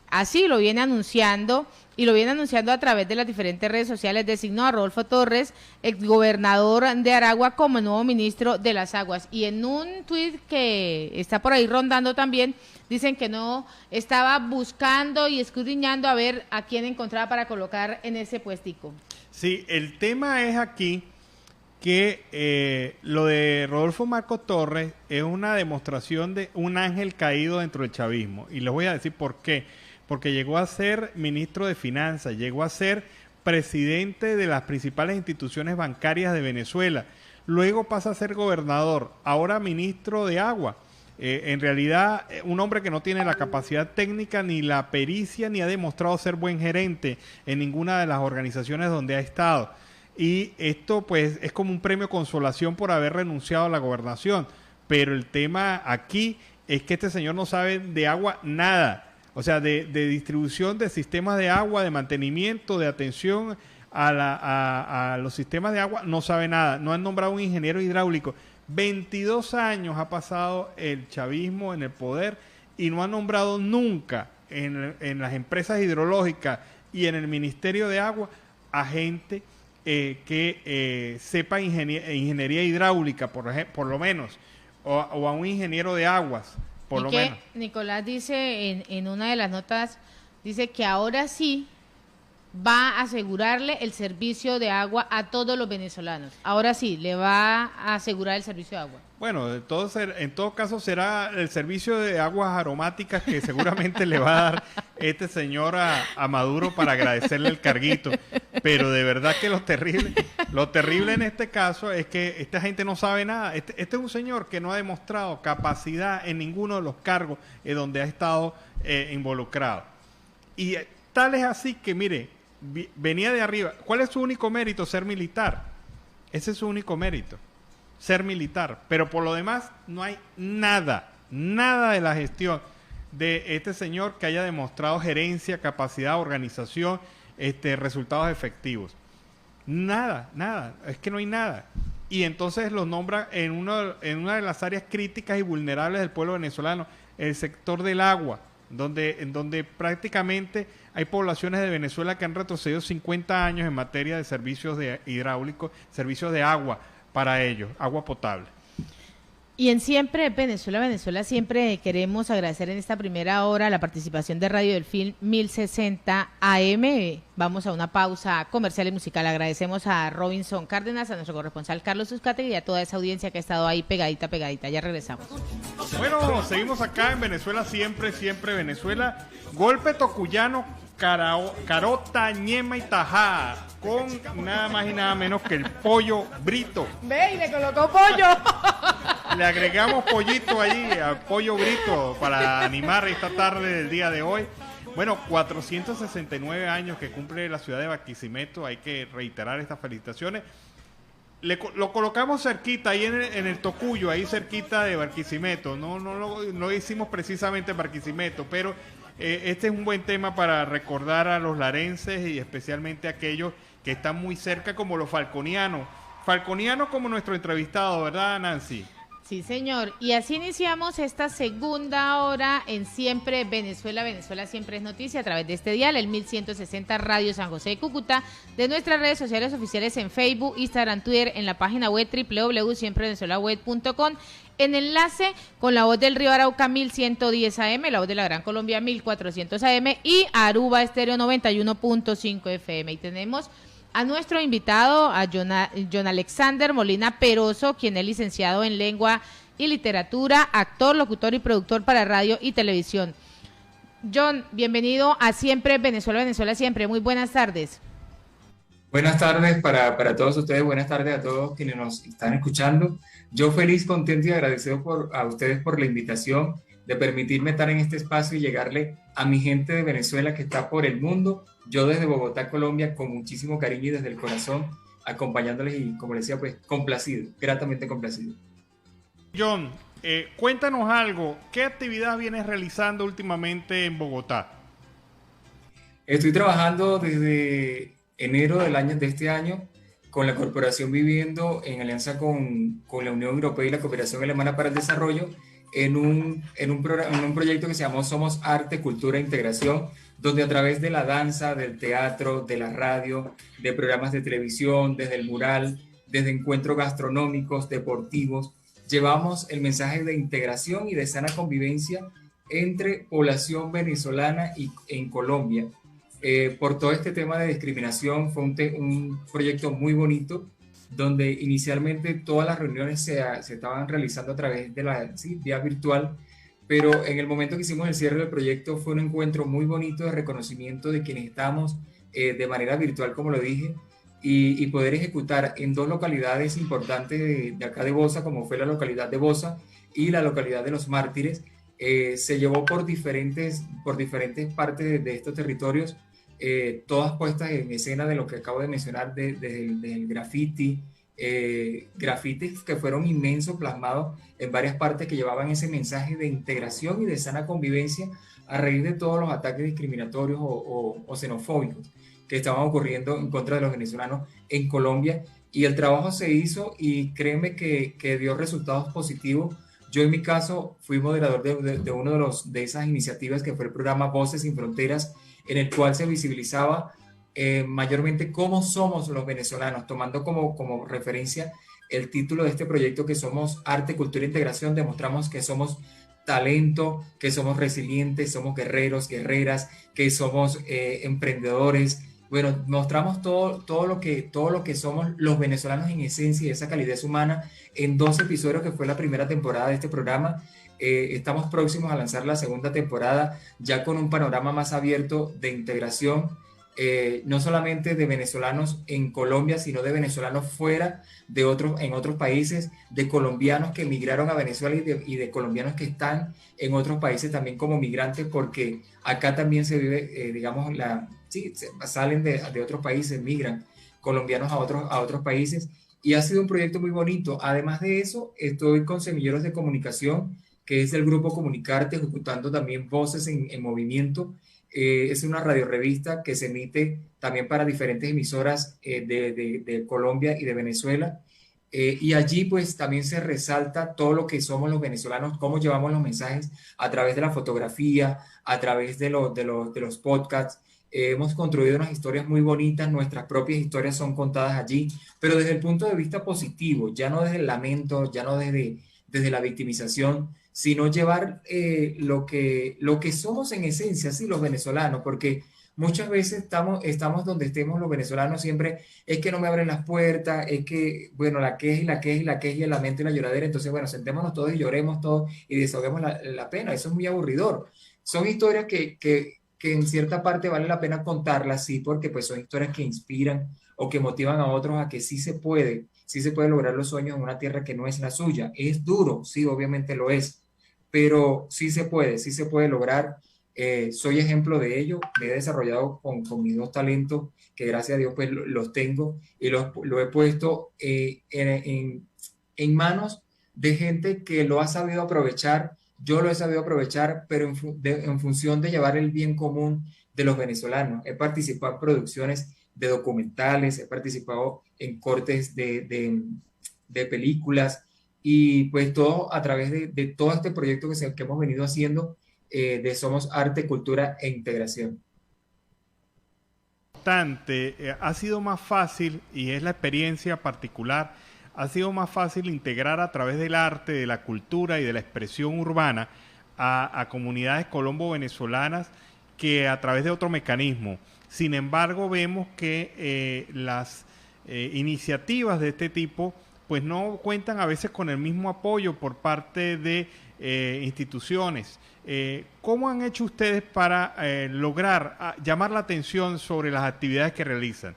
Así lo viene anunciando y lo viene anunciando a través de las diferentes redes sociales. Designó a Rodolfo Torres, exgobernador de Aragua, como nuevo ministro de las Aguas. Y en un tuit que está por ahí rondando también, dicen que no estaba buscando y escudriñando a ver a quién encontraba para colocar en ese puestico. Sí, el tema es aquí que lo de Rodolfo Marcos Torres es una demostración de un ángel caído dentro del chavismo. Y les voy a decir por qué. Porque llegó a ser ministro de Finanzas, llegó a ser presidente de las principales instituciones bancarias de Venezuela, luego pasa a ser gobernador, ahora ministro de Agua. En realidad, un hombre que no tiene la capacidad técnica ni la pericia ni ha demostrado ser buen gerente en ninguna de las organizaciones donde ha estado. Y esto pues es como un premio consolación por haber renunciado a la gobernación. Pero el tema aquí es que este señor no sabe de agua nada. O sea, de distribución de sistemas de agua, de mantenimiento, de atención a los sistemas de agua, no sabe nada. No han nombrado un ingeniero hidráulico. 22 años ha pasado el chavismo en el poder y no ha nombrado nunca en las empresas hidrológicas y en el Ministerio de Agua a gente que sepa ingeniería hidráulica, por lo menos, o a un ingeniero de aguas, por lo menos. Nicolás dice en una de las notas, dice que ahora sí va a asegurarle el servicio de agua a todos los venezolanos. Ahora sí, le va a asegurar el servicio de agua. Bueno, en todo caso será el servicio de aguas aromáticas que seguramente le va a dar este señor a Maduro para agradecerle el carguito. Pero de verdad que lo terrible en este caso es que esta gente no sabe nada. Este es un señor que no ha demostrado capacidad en ninguno de los cargos donde ha estado involucrado. Y tal es así que, mire, venía de arriba. ¿Cuál es su único mérito? Ser militar. Ese es su único mérito, ser militar. Pero por lo demás no hay nada de la gestión de este señor que haya demostrado gerencia, capacidad, organización, resultados efectivos. Nada. Es que no hay nada. Y entonces los nombra en una de las áreas críticas y vulnerables del pueblo venezolano, el sector del agua, en donde prácticamente hay poblaciones de Venezuela que han retrocedido 50 años en materia de servicios hidráulicos, servicios de agua para ellos, agua potable. Y en Siempre Venezuela, siempre queremos agradecer en esta primera hora la participación de Radio Delfín 1060 AM. Vamos a una pausa comercial y musical. Agradecemos a Robinson Cárdenas, a nuestro corresponsal Carlos Uzcategui y a toda esa audiencia que ha estado ahí pegadita. Ya regresamos. Bueno, seguimos acá en Venezuela, siempre Venezuela. Golpe tocuyano, carota, ñema y tajá, con nada más y nada menos que el pollo Brito. Ve, y le colocó pollo. Le agregamos pollito allí, al pollo Brito, para animar esta tarde del día de hoy. Bueno, 469 años que cumple la ciudad de Barquisimeto, hay que reiterar estas felicitaciones. Lo colocamos cerquita, ahí en el Tocuyo, ahí cerquita de Barquisimeto. No lo hicimos precisamente en Barquisimeto, pero este es un buen tema para recordar a los larenses y especialmente a aquellos que están muy cerca, como los falconianos. Falconianos como nuestro entrevistado, ¿verdad, Nancy? Sí, señor. Y así iniciamos esta segunda hora en Siempre Venezuela. Venezuela siempre es noticia a través de este dial, el 1160 Radio San José de Cúcuta, de nuestras redes sociales oficiales en Facebook, Instagram, Twitter, en la página web www.siemprevenezuelaweb.com, en enlace con la voz del Río Arauca 1110 AM, la voz de la Gran Colombia 1400 AM y Aruba Estéreo 91.5 FM. Y tenemos a nuestro invitado, a John Alexander Molina Peroso, quien es licenciado en Lengua y Literatura, actor, locutor y productor para radio y televisión. John, bienvenido a Siempre Venezuela Siempre. Muy buenas tardes. Buenas tardes para todos ustedes, buenas tardes a todos quienes nos están escuchando. Yo feliz, contento y agradecido a ustedes por la invitación de permitirme estar en este espacio y llegarle a mi gente de Venezuela que está por el mundo. Yo desde Bogotá, Colombia, con muchísimo cariño y desde el corazón, acompañándoles y, como les decía, pues complacido, gratamente complacido. John, cuéntanos algo, ¿qué actividad vienes realizando últimamente en Bogotá? Estoy trabajando desde enero de este año con la Corporación Viviendo en alianza con la Unión Europea y la Cooperación Alemana para el Desarrollo en un proyecto que se llamó Somos Arte, Cultura e Integración, donde a través de la danza, del teatro, de la radio, de programas de televisión, desde el mural, desde encuentros gastronómicos, deportivos, llevamos el mensaje de integración y de sana convivencia entre población venezolana en Colombia. Por todo este tema de discriminación fue un proyecto muy bonito, donde inicialmente todas las reuniones se estaban realizando a través de la vía virtual, pero en el momento que hicimos el cierre del proyecto fue un encuentro muy bonito de reconocimiento de quienes estamos de manera virtual, como lo dije, y poder ejecutar en dos localidades importantes de acá de Bosa, como fue la localidad de Bosa y la localidad de Los Mártires. Se llevó por diferentes partes de estos territorios, todas puestas en escena de lo que acabo de mencionar, del graffiti, grafitis que fueron inmensos, plasmados en varias partes, que llevaban ese mensaje de integración y de sana convivencia a raíz de todos los ataques discriminatorios o xenofóbicos que estaban ocurriendo en contra de los venezolanos en Colombia. Y el trabajo se hizo y créeme que dio resultados positivos. Yo en mi caso fui moderador de uno de esas iniciativas, que fue el programa Voces Sin Fronteras, en el cual se visibilizaba mayormente cómo somos los venezolanos, tomando como referencia el título de este proyecto, que somos Arte, Cultura e Integración. Demostramos que somos talento, que somos resilientes, somos guerreros, guerreras, que somos emprendedores. Bueno, mostramos todo lo que somos los venezolanos en esencia, y esa calidez humana, en 2 episodios, que fue la primera temporada de este programa. Estamos próximos a lanzar la segunda temporada, ya con un panorama más abierto de integración, no solamente de venezolanos en Colombia, sino de venezolanos fuera, en otros países, de colombianos que emigraron a Venezuela y de colombianos que están en otros países también como migrantes, porque acá también se vive, digamos, salen de otros países, migran colombianos a otros países, y ha sido un proyecto muy bonito. Además de eso, estoy con Semilleros de Comunicación, que es el grupo Comunicarte, ejecutando también Voces en Movimiento. Es una radiorevista que se emite también para diferentes emisoras de Colombia y de Venezuela. Y allí pues también se resalta todo lo que somos los venezolanos, cómo llevamos los mensajes a través de la fotografía, a través de los podcasts. Hemos construido unas historias muy bonitas, nuestras propias historias son contadas allí, pero desde el punto de vista positivo, ya no desde el lamento, ya no desde la victimización, sino llevar lo que somos en esencia, sí, los venezolanos, porque muchas veces estamos donde estemos los venezolanos, siempre es que no me abren las puertas, es que, bueno, la queja y el lamento y la lloradera. Entonces, bueno, sentémonos todos y lloremos todos y desahoguemos la pena. Eso es muy aburridor. Son historias que en cierta parte vale la pena contarlas, sí, porque pues son historias que inspiran o que motivan a otros a que sí se puede lograr los sueños en una tierra que no es la suya. Es duro, sí, obviamente lo es, pero sí se puede lograr. Soy ejemplo de ello. Me he desarrollado con mis 2 talentos, que gracias a Dios pues los tengo, y lo he puesto en manos de gente que lo ha sabido aprovechar. Yo lo he sabido aprovechar, pero en función de llevar el bien común de los venezolanos. He participado en producciones de documentales, he participado en cortes de películas, y pues todo a través de todo este proyecto que hemos venido haciendo, de Somos Arte, Cultura e Integración. Ha sido más fácil, y es la experiencia particular, ha sido más fácil integrar a través del arte, de la cultura y de la expresión urbana a comunidades colombo-venezolanas que a través de otro mecanismo. Sin embargo, vemos que las iniciativas de este tipo pues no cuentan a veces con el mismo apoyo por parte de instituciones. ¿Cómo han hecho ustedes para lograr llamar la atención sobre las actividades que realizan?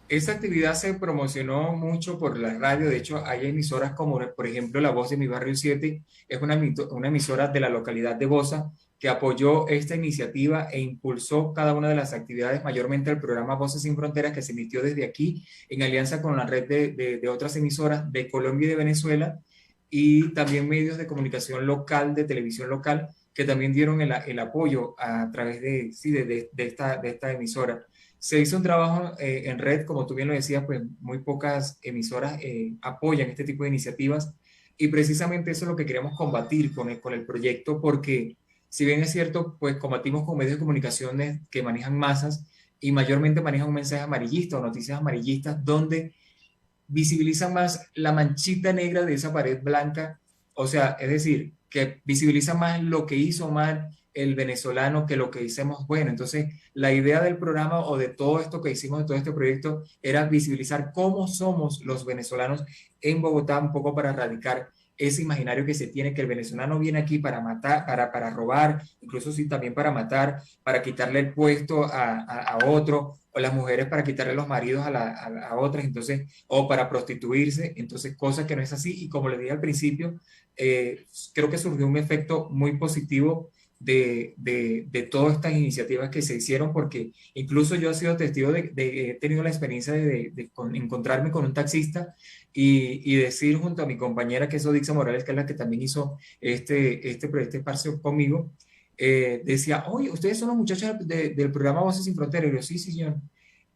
Esa actividad se promocionó mucho por la radio. De hecho, hay emisoras como, por ejemplo, La Voz de Mi Barrio 7, es una emisora de la localidad de Bosa, que apoyó esta iniciativa e impulsó cada una de las actividades, mayormente el programa Voces Sin Fronteras, que se emitió desde aquí, en alianza con la red de otras emisoras de Colombia y de Venezuela, y también medios de comunicación local, de televisión local, que también dieron el apoyo a través de esta emisora. Se hizo un trabajo en red, como tú bien lo decías, pues muy pocas emisoras apoyan este tipo de iniciativas, y precisamente eso es lo que queremos combatir con el proyecto, porque si bien es cierto, pues combatimos con medios de comunicación que manejan masas y mayormente manejan un mensaje amarillista o noticias amarillistas, donde visibilizan más la manchita negra de esa pared blanca, o sea, es decir, que visibilizan más lo que hizo mal el venezolano que lo que hicimos bueno. Entonces, la idea del programa o de todo esto que hicimos, de todo este proyecto, era visibilizar cómo somos los venezolanos en Bogotá, un poco para erradicar ese imaginario que se tiene, que el venezolano viene aquí para matar, para robar, incluso sí también para matar, para quitarle el puesto a otro, o las mujeres para quitarle los maridos a otras, entonces, o para prostituirse, entonces, cosa que no es así. Y como le dije al principio, creo que surgió un efecto muy positivo de todas estas iniciativas que se hicieron, porque incluso yo he sido testigo he tenido la experiencia de encontrarme con un taxista y decir junto a mi compañera, que es Odixa Morales, que es la que también hizo este espacio conmigo, decía, oye, ustedes son los muchachos del programa Voces Sin Fronteras. Y yo, sí, señor.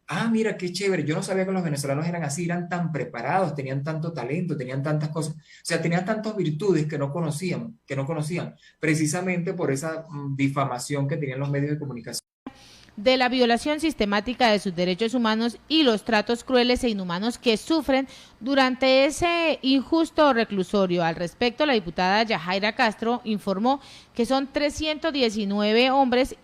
Ah, mira, qué chévere. Yo no sabía que los venezolanos eran así, eran tan preparados, tenían tanto talento, tenían tantas cosas, o sea, tenían tantas virtudes que no conocían, precisamente por esa difamación que tenían los medios de comunicación. De la violación sistemática de sus derechos humanos y los tratos crueles e inhumanos que sufren durante ese injusto reclusorio. Al respecto, la diputada Yajaira Castro informó que son 319 hombres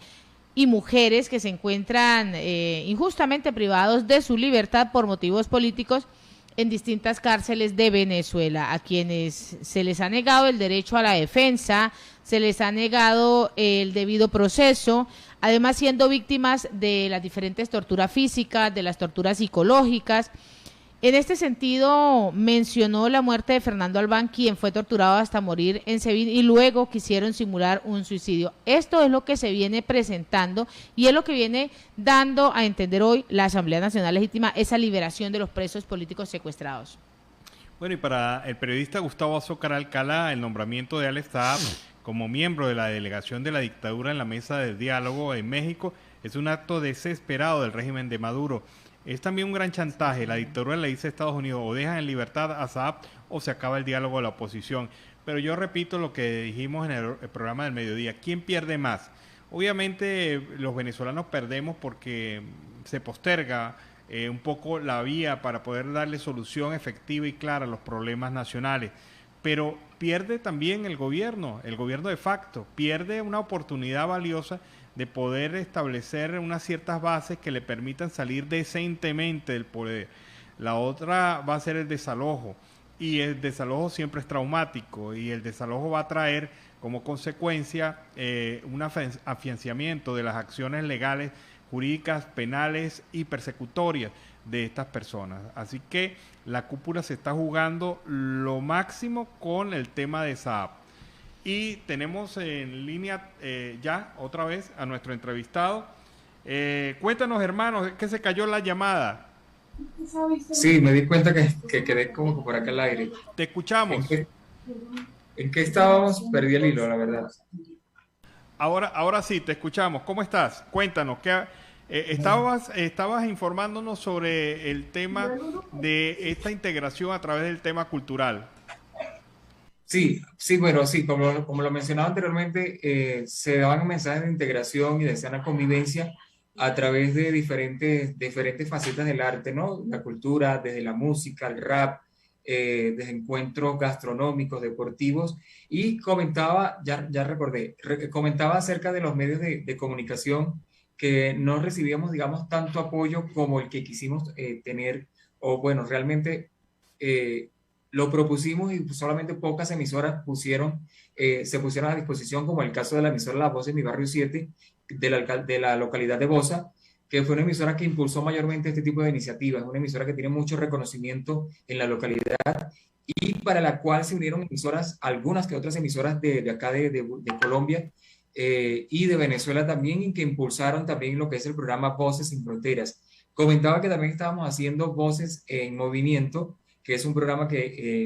y mujeres que se encuentran injustamente privados de su libertad por motivos políticos en distintas cárceles de Venezuela, a quienes se les ha negado el derecho a la defensa, se les ha negado el debido proceso, además siendo víctimas de las diferentes torturas físicas, de las torturas psicológicas. En este sentido, mencionó la muerte de Fernando Albán, quien fue torturado hasta morir en Sebin y luego quisieron simular un suicidio. Esto es lo que se viene presentando y es lo que viene dando a entender hoy la Asamblea Nacional Legítima, esa liberación de los presos políticos secuestrados. Bueno, y para el periodista Gustavo Azócar Alcalá, el nombramiento de Alex Saab como miembro de la delegación de la dictadura en la mesa de diálogo en México es un acto desesperado del régimen de Maduro. Es también un gran chantaje. La dictadura le dice a Estados Unidos, o dejan en libertad a Saab o se acaba el diálogo de la oposición. Pero yo repito lo que dijimos en el programa del mediodía. ¿Quién pierde más? Obviamente los venezolanos perdemos porque se posterga un poco la vía para poder darle solución efectiva y clara a los problemas nacionales. Pero pierde también el gobierno de facto, pierde una oportunidad valiosa de poder establecer unas ciertas bases que le permitan salir decentemente del poder. La otra va a ser el desalojo, y el desalojo siempre es traumático, y el desalojo va a traer como consecuencia un afianzamiento de las acciones legales, jurídicas, penales y persecutorias de estas personas. Así que la cúpula se está jugando lo máximo con el tema de Saab. Y tenemos en línea ya otra vez a nuestro entrevistado. Cuéntanos, hermanos, que se cayó la llamada. Sí, me di cuenta que quedé como por acá al aire. Te escuchamos. ¿En qué estábamos? Perdí el hilo, la verdad. Ahora sí, te escuchamos. ¿Cómo estás? Cuéntanos, estabas informándonos sobre el tema de esta integración a través del tema cultural. Sí, bueno, sí, como lo mencionaba anteriormente, se daban mensajes de integración y de sana convivencia a través de diferentes facetas del arte, ¿no? La cultura, desde la música, el rap, desde encuentros gastronómicos, deportivos, y comentaba acerca de los medios de comunicación que no recibíamos, digamos, tanto apoyo como el que quisimos tener, o bueno, realmente lo propusimos y solamente pocas emisoras se pusieron a disposición, como el caso de la emisora La Voz en mi barrio 7, de la localidad de Bosa, que fue una emisora que impulsó mayormente este tipo de iniciativas, una emisora que tiene mucho reconocimiento en la localidad y para la cual se unieron algunas que otras emisoras de acá de Colombia y de Venezuela también, y que impulsaron también lo que es el programa Voces Sin Fronteras. Comentaba que también estábamos haciendo Voces en Movimiento, que es un programa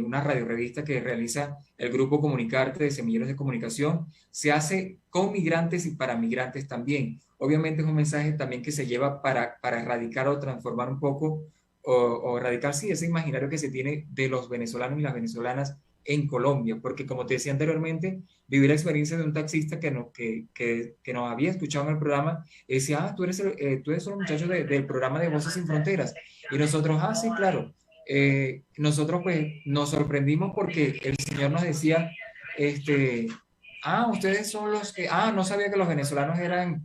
una radiorevista que realiza el Grupo Comunicarte de Semilleros de Comunicación. Se hace con migrantes y para migrantes también. Obviamente es un mensaje también que se lleva para erradicar o transformar un poco, o erradicar, sí, ese imaginario que se tiene de los venezolanos y las venezolanas en Colombia, porque como te decía anteriormente, viví la experiencia de un taxista que nos había escuchado en el programa, y decía, tú eres un muchacho del programa de Voces Sin Fronteras, y nosotros, sí, claro. Nosotros pues nos sorprendimos porque el señor nos decía, ustedes son los que, no sabía que los venezolanos eran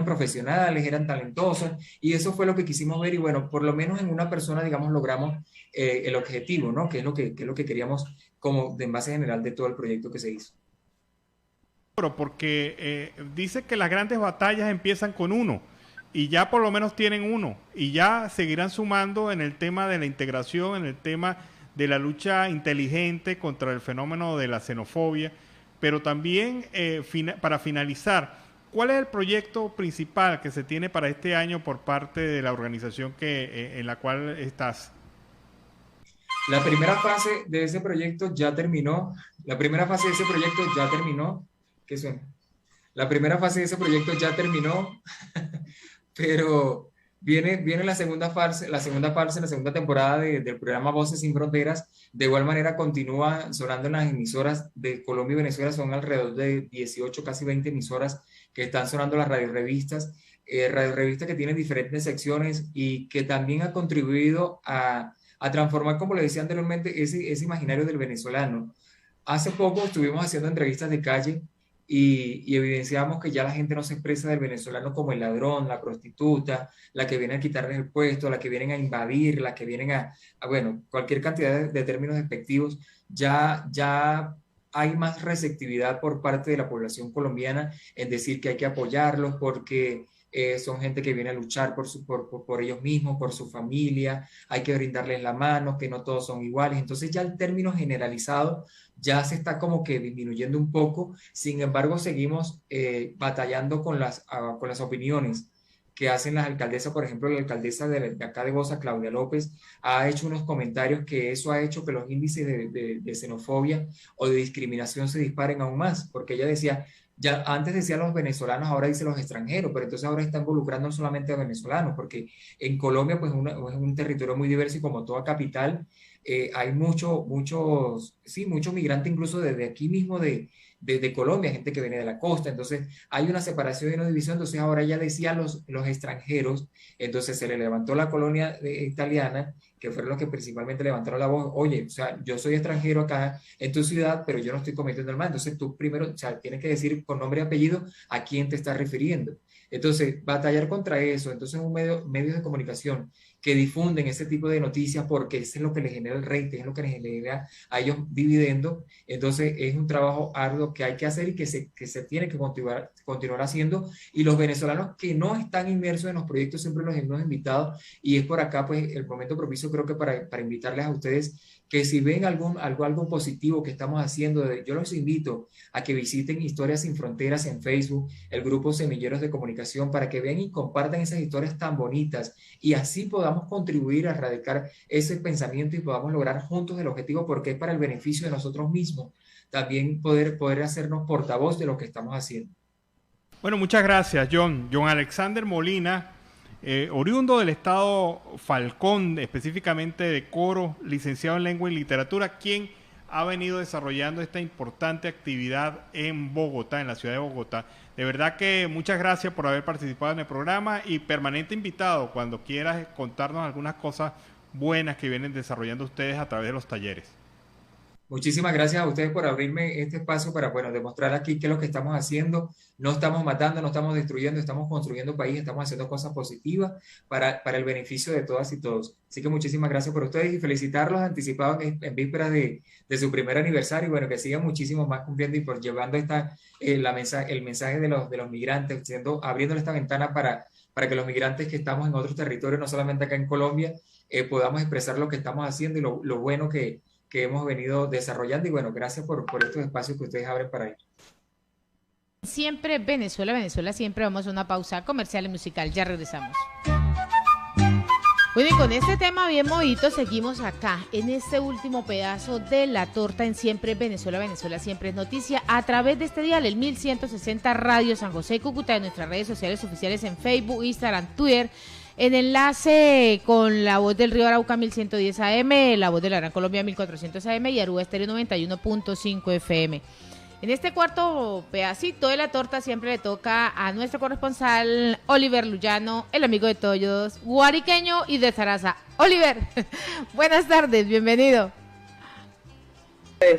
profesionales, eran talentosos, y eso fue lo que quisimos ver, y bueno, por lo menos en una persona, digamos, logramos el objetivo, ¿no? Que es lo que queríamos como de base general de todo el proyecto que se hizo. Porque dice que las grandes batallas empiezan con uno, y ya por lo menos tienen uno, y ya seguirán sumando en el tema de la integración, en el tema de la lucha inteligente contra el fenómeno de la xenofobia, pero también para finalizar, ¿cuál es el proyecto principal que se tiene para este año por parte de la organización en la cual estás? La primera fase de ese proyecto ya terminó. ¿Qué suena? La primera fase de ese proyecto ya terminó, pero viene la segunda fase, la segunda temporada del programa Voces Sin Fronteras. De igual manera continúa sonando en las emisoras de Colombia y Venezuela, son alrededor de 18, casi 20 emisoras que están sonando las radiorevistas que tienen diferentes secciones y que también ha contribuido a transformar, como le decía anteriormente, ese imaginario del venezolano. Hace poco estuvimos haciendo entrevistas de calle y evidenciamos que ya la gente no se expresa del venezolano como el ladrón, la prostituta, la que viene a quitarles el puesto, la que vienen a invadir, la que vienen a cualquier cantidad de términos despectivos. Ya hay más receptividad por parte de la población colombiana en decir que hay que apoyarlos porque son gente que viene a luchar por ellos mismos, por su familia, hay que brindarles la mano, que no todos son iguales. Entonces ya el término generalizado ya se está como que disminuyendo un poco. Sin embargo, seguimos batallando con las opiniones que hacen las alcaldesas. Por ejemplo, la alcaldesa de acá de Bosa, Claudia López, ha hecho unos comentarios que eso ha hecho que los índices de xenofobia o de discriminación se disparen aún más, porque ella decía, ya antes decía los venezolanos, ahora dice los extranjeros, pero entonces ahora está involucrando no solamente a venezolanos, porque en Colombia pues es un territorio muy diverso y como toda capital hay muchos migrantes incluso desde aquí mismo de Colombia, gente que viene de la costa. Entonces hay una separación y una división. Entonces ahora ya decía los extranjeros, entonces se le levantó la colonia italiana, que fueron los que principalmente levantaron la voz. Oye, o sea, yo soy extranjero acá en tu ciudad, pero yo no estoy cometiendo el mal. Entonces tú primero, o sea, tienes que decir con nombre y apellido a quién te estás refiriendo. Entonces, batallar contra eso. Entonces, medios de comunicación que difunden ese tipo de noticias porque eso es lo que les genera el rating, es lo que les genera a ellos dividendo. Entonces, es un trabajo arduo que hay que hacer y que se tiene que continuar haciendo. Y los venezolanos que no están inmersos en los proyectos siempre los hemos invitado, y es por acá pues el momento propicio creo que para invitarles a ustedes que si ven algo positivo que estamos haciendo, yo los invito a que visiten Historias Sin Fronteras en Facebook, el grupo Semilleros de Comunicación, para que vean y compartan esas historias tan bonitas y así podamos contribuir a erradicar ese pensamiento y podamos lograr juntos el objetivo, porque es para el beneficio de nosotros mismos también poder hacernos portavoz de lo que estamos haciendo. Bueno, muchas gracias, John Alexander Molina, oriundo del estado Falcón, específicamente de Coro, licenciado en Lengua y Literatura, quien ha venido desarrollando esta importante actividad en Bogotá, en la ciudad de Bogotá. De verdad que muchas gracias por haber participado en el programa y permanente invitado cuando quieras contarnos algunas cosas buenas que vienen desarrollando ustedes a través de los talleres. Muchísimas gracias a ustedes por abrirme este espacio para, demostrar aquí qué es lo que estamos haciendo. No estamos matando, no estamos destruyendo, estamos construyendo país, estamos haciendo cosas positivas para el beneficio de todas y todos. Así que muchísimas gracias por ustedes y felicitarlos anticipados en vísperas de su primer aniversario, y que sigan muchísimo más cumpliendo y por llevando el mensaje de los migrantes, abriéndole esta ventana para que los migrantes que estamos en otros territorios, no solamente acá en Colombia, podamos expresar lo que estamos haciendo y lo bueno que hemos venido desarrollando. Y gracias por estos espacios que ustedes abren para ello. Siempre Venezuela, siempre. Vamos a una pausa comercial y musical, ya regresamos. Bueno, y con este tema bien movidito seguimos acá, en este último pedazo de la torta en Siempre Venezuela, siempre es noticia, a través de este dial, el 1160 Radio San José y Cúcuta, en nuestras redes sociales oficiales en Facebook, Instagram, Twitter, en enlace con La Voz del Río Arauca 1110 AM, La Voz de la Gran Colombia 1400 AM y Aruba Estéreo 91.5 FM. En este cuarto pedacito de la torta siempre le toca a nuestro corresponsal Oliver Luyano, el amigo de todos, guariqueño y de Zaraza. Oliver, buenas tardes, bienvenido.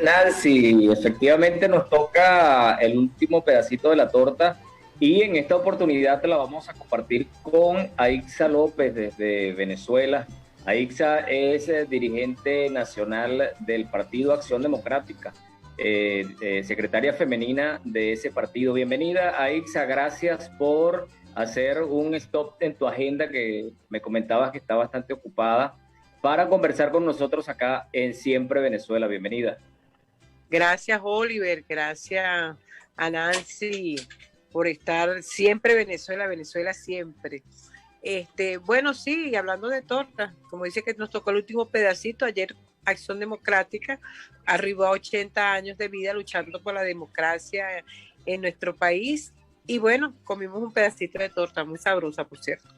Nancy, efectivamente nos toca el último pedacito de la torta y en esta oportunidad te la vamos a compartir con Aixa López desde Venezuela. Aixa es dirigente nacional del Partido Acción Democrática, secretaria femenina de ese partido. Bienvenida, Aixa, gracias por hacer un stop en tu agenda, que me comentabas que está bastante ocupada, para conversar con nosotros acá en Siempre Venezuela. Bienvenida. Gracias, Oliver, gracias a Nancy por estar siempre Venezuela, Venezuela siempre. Bueno, sí, hablando de torta, como dice que nos tocó el último pedacito, ayer Acción Democrática arribó a 80 años de vida luchando por la democracia en nuestro país y bueno, comimos un pedacito de torta muy sabrosa, por cierto.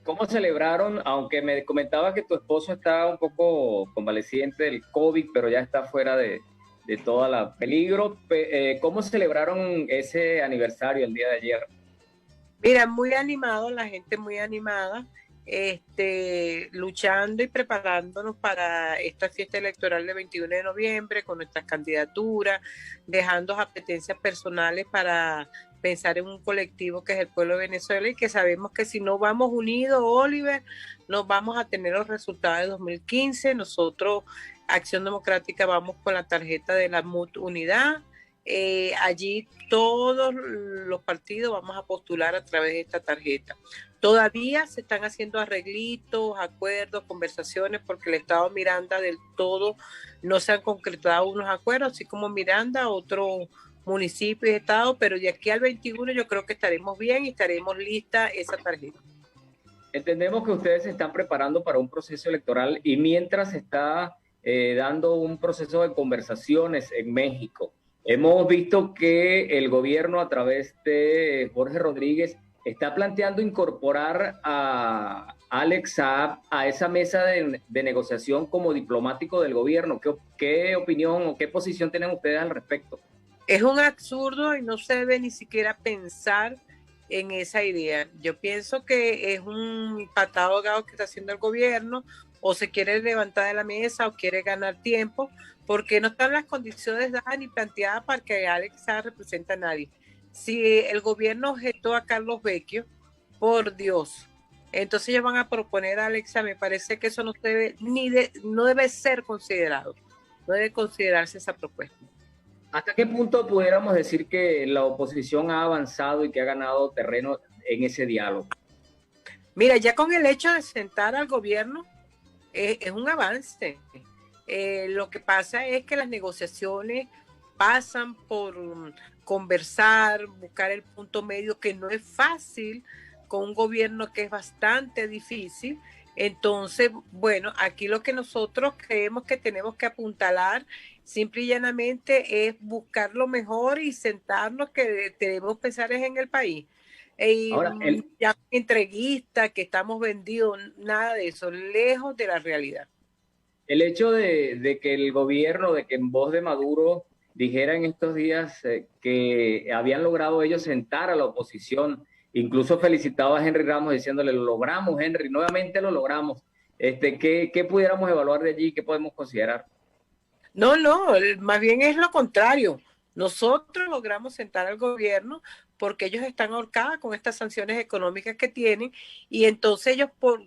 ¿Cómo celebraron? Aunque me comentabas que tu esposo está un poco convaleciente del COVID, pero ya está fuera de todo el peligro. ¿Cómo celebraron ese aniversario el día de ayer? Mira, muy animado, la gente muy animada, luchando y preparándonos para esta fiesta electoral del 21 de noviembre con nuestras candidaturas, dejando apetencias personales para pensar en un colectivo que es el pueblo de Venezuela y que sabemos que si no vamos unidos, Oliver, no vamos a tener los resultados de 2015. Nosotros, Acción Democrática, vamos con la tarjeta de la MUT Unidad. Allí todos los partidos vamos a postular a través de esta tarjeta. Todavía se están haciendo arreglitos, acuerdos, conversaciones, porque el Estado Miranda del todo no se han concretado unos acuerdos, así como Miranda, otros municipios y estados, pero de aquí al 21 yo creo que estaremos bien y estaremos lista esa tarjeta. Entendemos que ustedes se están preparando para un proceso electoral y mientras está dando un proceso de conversaciones en México. Hemos visto que el gobierno, a través de Jorge Rodríguez, está planteando incorporar a Alex Saab a esa mesa de negociación como diplomático del gobierno. ¿Qué opinión o qué posición tienen ustedes al respecto? Es un absurdo y no se debe ni siquiera pensar en esa idea. Yo pienso que es un patada ahogado que está haciendo el gobierno, o se quiere levantar de la mesa o quiere ganar tiempo, porque no están las condiciones dadas ni planteadas para que Alex Saab represente a nadie. Si el gobierno objetó a Carlos Vecchio, por Dios, entonces ellos van a proponer a Alex Saab. Me parece que eso no debe, no debe ser considerado, no debe considerarse esa propuesta. ¿Hasta qué punto pudiéramos decir que la oposición ha avanzado y que ha ganado terreno en ese diálogo? Mira, ya con el hecho de sentar al gobierno es un avance. Lo que pasa es que las negociaciones pasan por conversar, buscar el punto medio, que no es fácil con un gobierno que es bastante difícil. Entonces, bueno, aquí lo que nosotros creemos que tenemos que apuntalar simple y llanamente es buscar lo mejor y sentarnos, que debemos pensar es en el país. Ahora, ya entreguista, que estamos vendidos, nada de eso, lejos de la realidad. El hecho de que el gobierno, de que en voz de Maduro dijera en estos días que habían logrado ellos sentar a la oposición, incluso felicitaba a Henry Ramos diciéndole: lo logramos, Henry, nuevamente lo logramos. ¿Qué pudiéramos evaluar de allí? ¿Qué podemos considerar? No, más bien es lo contrario. Nosotros logramos sentar al gobierno porque ellos están ahorcados con estas sanciones económicas que tienen, y entonces ellos por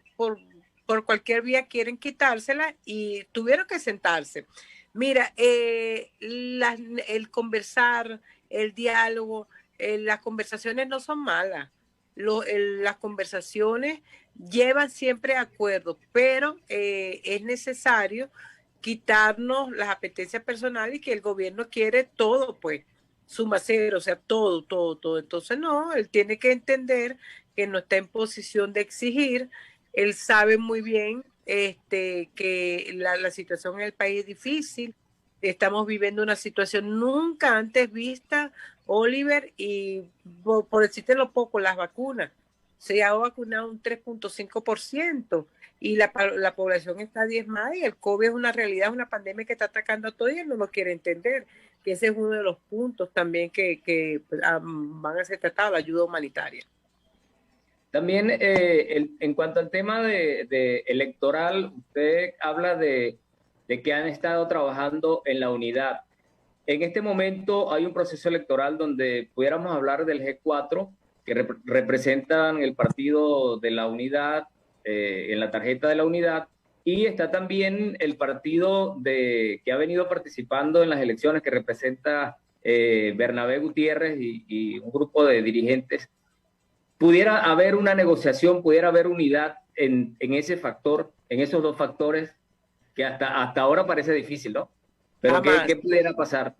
cualquier vía quieren quitárselas y tuvieron que sentarse. Mira, el conversar, el diálogo, las conversaciones no son malas. Las conversaciones llevan siempre a acuerdos, pero es necesario quitarnos las apetencias personales y que el gobierno quiere todo, pues, suma cero, o sea, todo. Entonces, no, él tiene que entender que no está en posición de exigir. Él sabe muy bien que la situación en el país es difícil. Estamos viviendo una situación nunca antes vista, Oliver, y por decirte lo poco, las vacunas. Se ha vacunado un 3.5% y la población está diezmada, y el COVID es una realidad, es una pandemia que está atacando a todos y él no lo quiere entender, que ese es uno de los puntos también que van a ser tratados, la ayuda humanitaria. También en cuanto al tema de electoral, usted habla de de que han estado trabajando en la unidad. En este momento hay un proceso electoral donde pudiéramos hablar del G4, que representan el partido de la unidad, en la tarjeta de la unidad, y está también el partido que ha venido participando en las elecciones, que representa Bernabé Gutiérrez y un grupo de dirigentes. Pudiera haber una negociación, pudiera haber unidad en ese factor, en esos dos factores, que hasta ahora parece difícil, ¿no? Pero ¿qué pudiera pasar?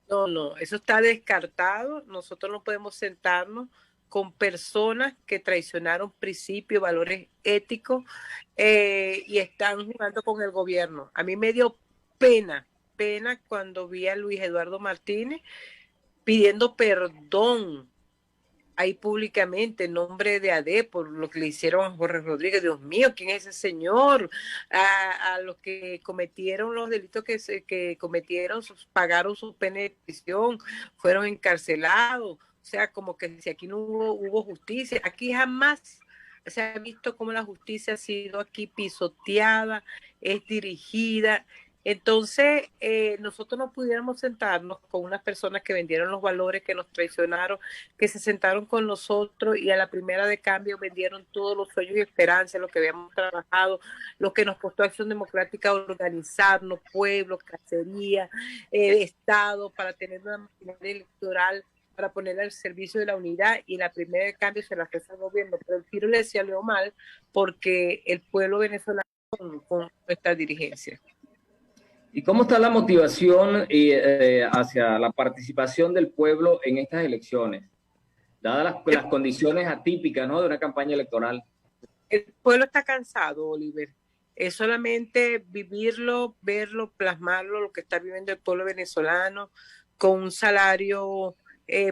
No, eso está descartado. Nosotros no podemos sentarnos con personas que traicionaron principios, valores éticos y están jugando con el gobierno. A mí me dio pena cuando vi a Luis Eduardo Martínez pidiendo perdón ahí públicamente en nombre de AD por lo que le hicieron a Jorge Rodríguez. Dios mío, ¿quién es ese señor? A los que cometieron los delitos que cometieron, pagaron su pena de prisión, fueron encarcelados. O sea, como que si aquí no hubo justicia, aquí jamás se ha visto cómo la justicia ha sido aquí pisoteada, es dirigida. Entonces, nosotros no pudiéramos sentarnos con unas personas que vendieron los valores, que nos traicionaron, que se sentaron con nosotros y a la primera de cambio vendieron todos los sueños y esperanzas, lo que habíamos trabajado, lo que nos costó Acción Democrática organizarnos, pueblos, cacería, Estado, para tener una maquinaria electoral, para ponerla al servicio de la unidad, y la primera de cambio se la fue al gobierno. Pero el tiro le salió mal porque el pueblo venezolano con nuestra dirigencia. ¿Y cómo está la motivación hacia la participación del pueblo en estas elecciones, dadas las condiciones atípicas, ¿no?, de una campaña electoral? El pueblo está cansado, Oliver. Es solamente vivirlo, verlo, plasmarlo, lo que está viviendo el pueblo venezolano, con un salario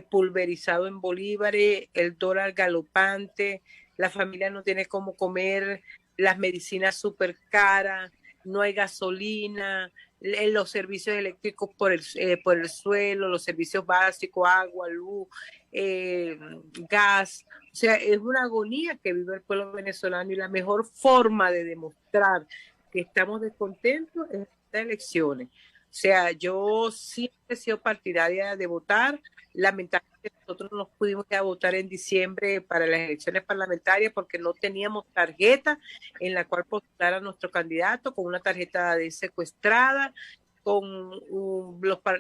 pulverizado en bolívares, el dólar galopante, la familia no tiene cómo comer, las medicinas súper caras, no hay gasolina, los servicios eléctricos por el suelo, los servicios básicos, agua, luz, gas. O sea, es una agonía que vive el pueblo venezolano, y la mejor forma de demostrar que estamos descontentos es estas elecciones. O sea, yo siempre he sido partidaria de votar. Lamentablemente nosotros no pudimos ir a votar en diciembre para las elecciones parlamentarias porque no teníamos tarjeta en la cual postular a nuestro candidato, con una tarjeta de secuestrada, con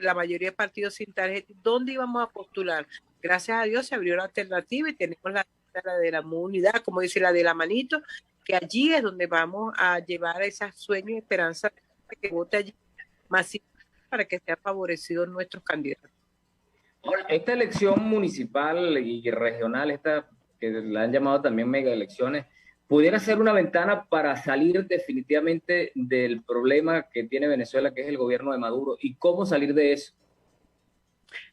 la mayoría de partidos sin tarjeta. ¿Dónde íbamos a postular? Gracias a Dios se abrió la alternativa y tenemos la de la unidad, como dice, la de la manito, que allí es donde vamos a llevar esos sueños y esperanzas de que vote allí masivamente para que sean favorecidos nuestros candidatos. Ahora, esta elección municipal y regional, esta que la han llamado también mega elecciones, ¿pudiera ser una ventana para salir definitivamente del problema que tiene Venezuela, que es el gobierno de Maduro? ¿Y cómo salir de eso?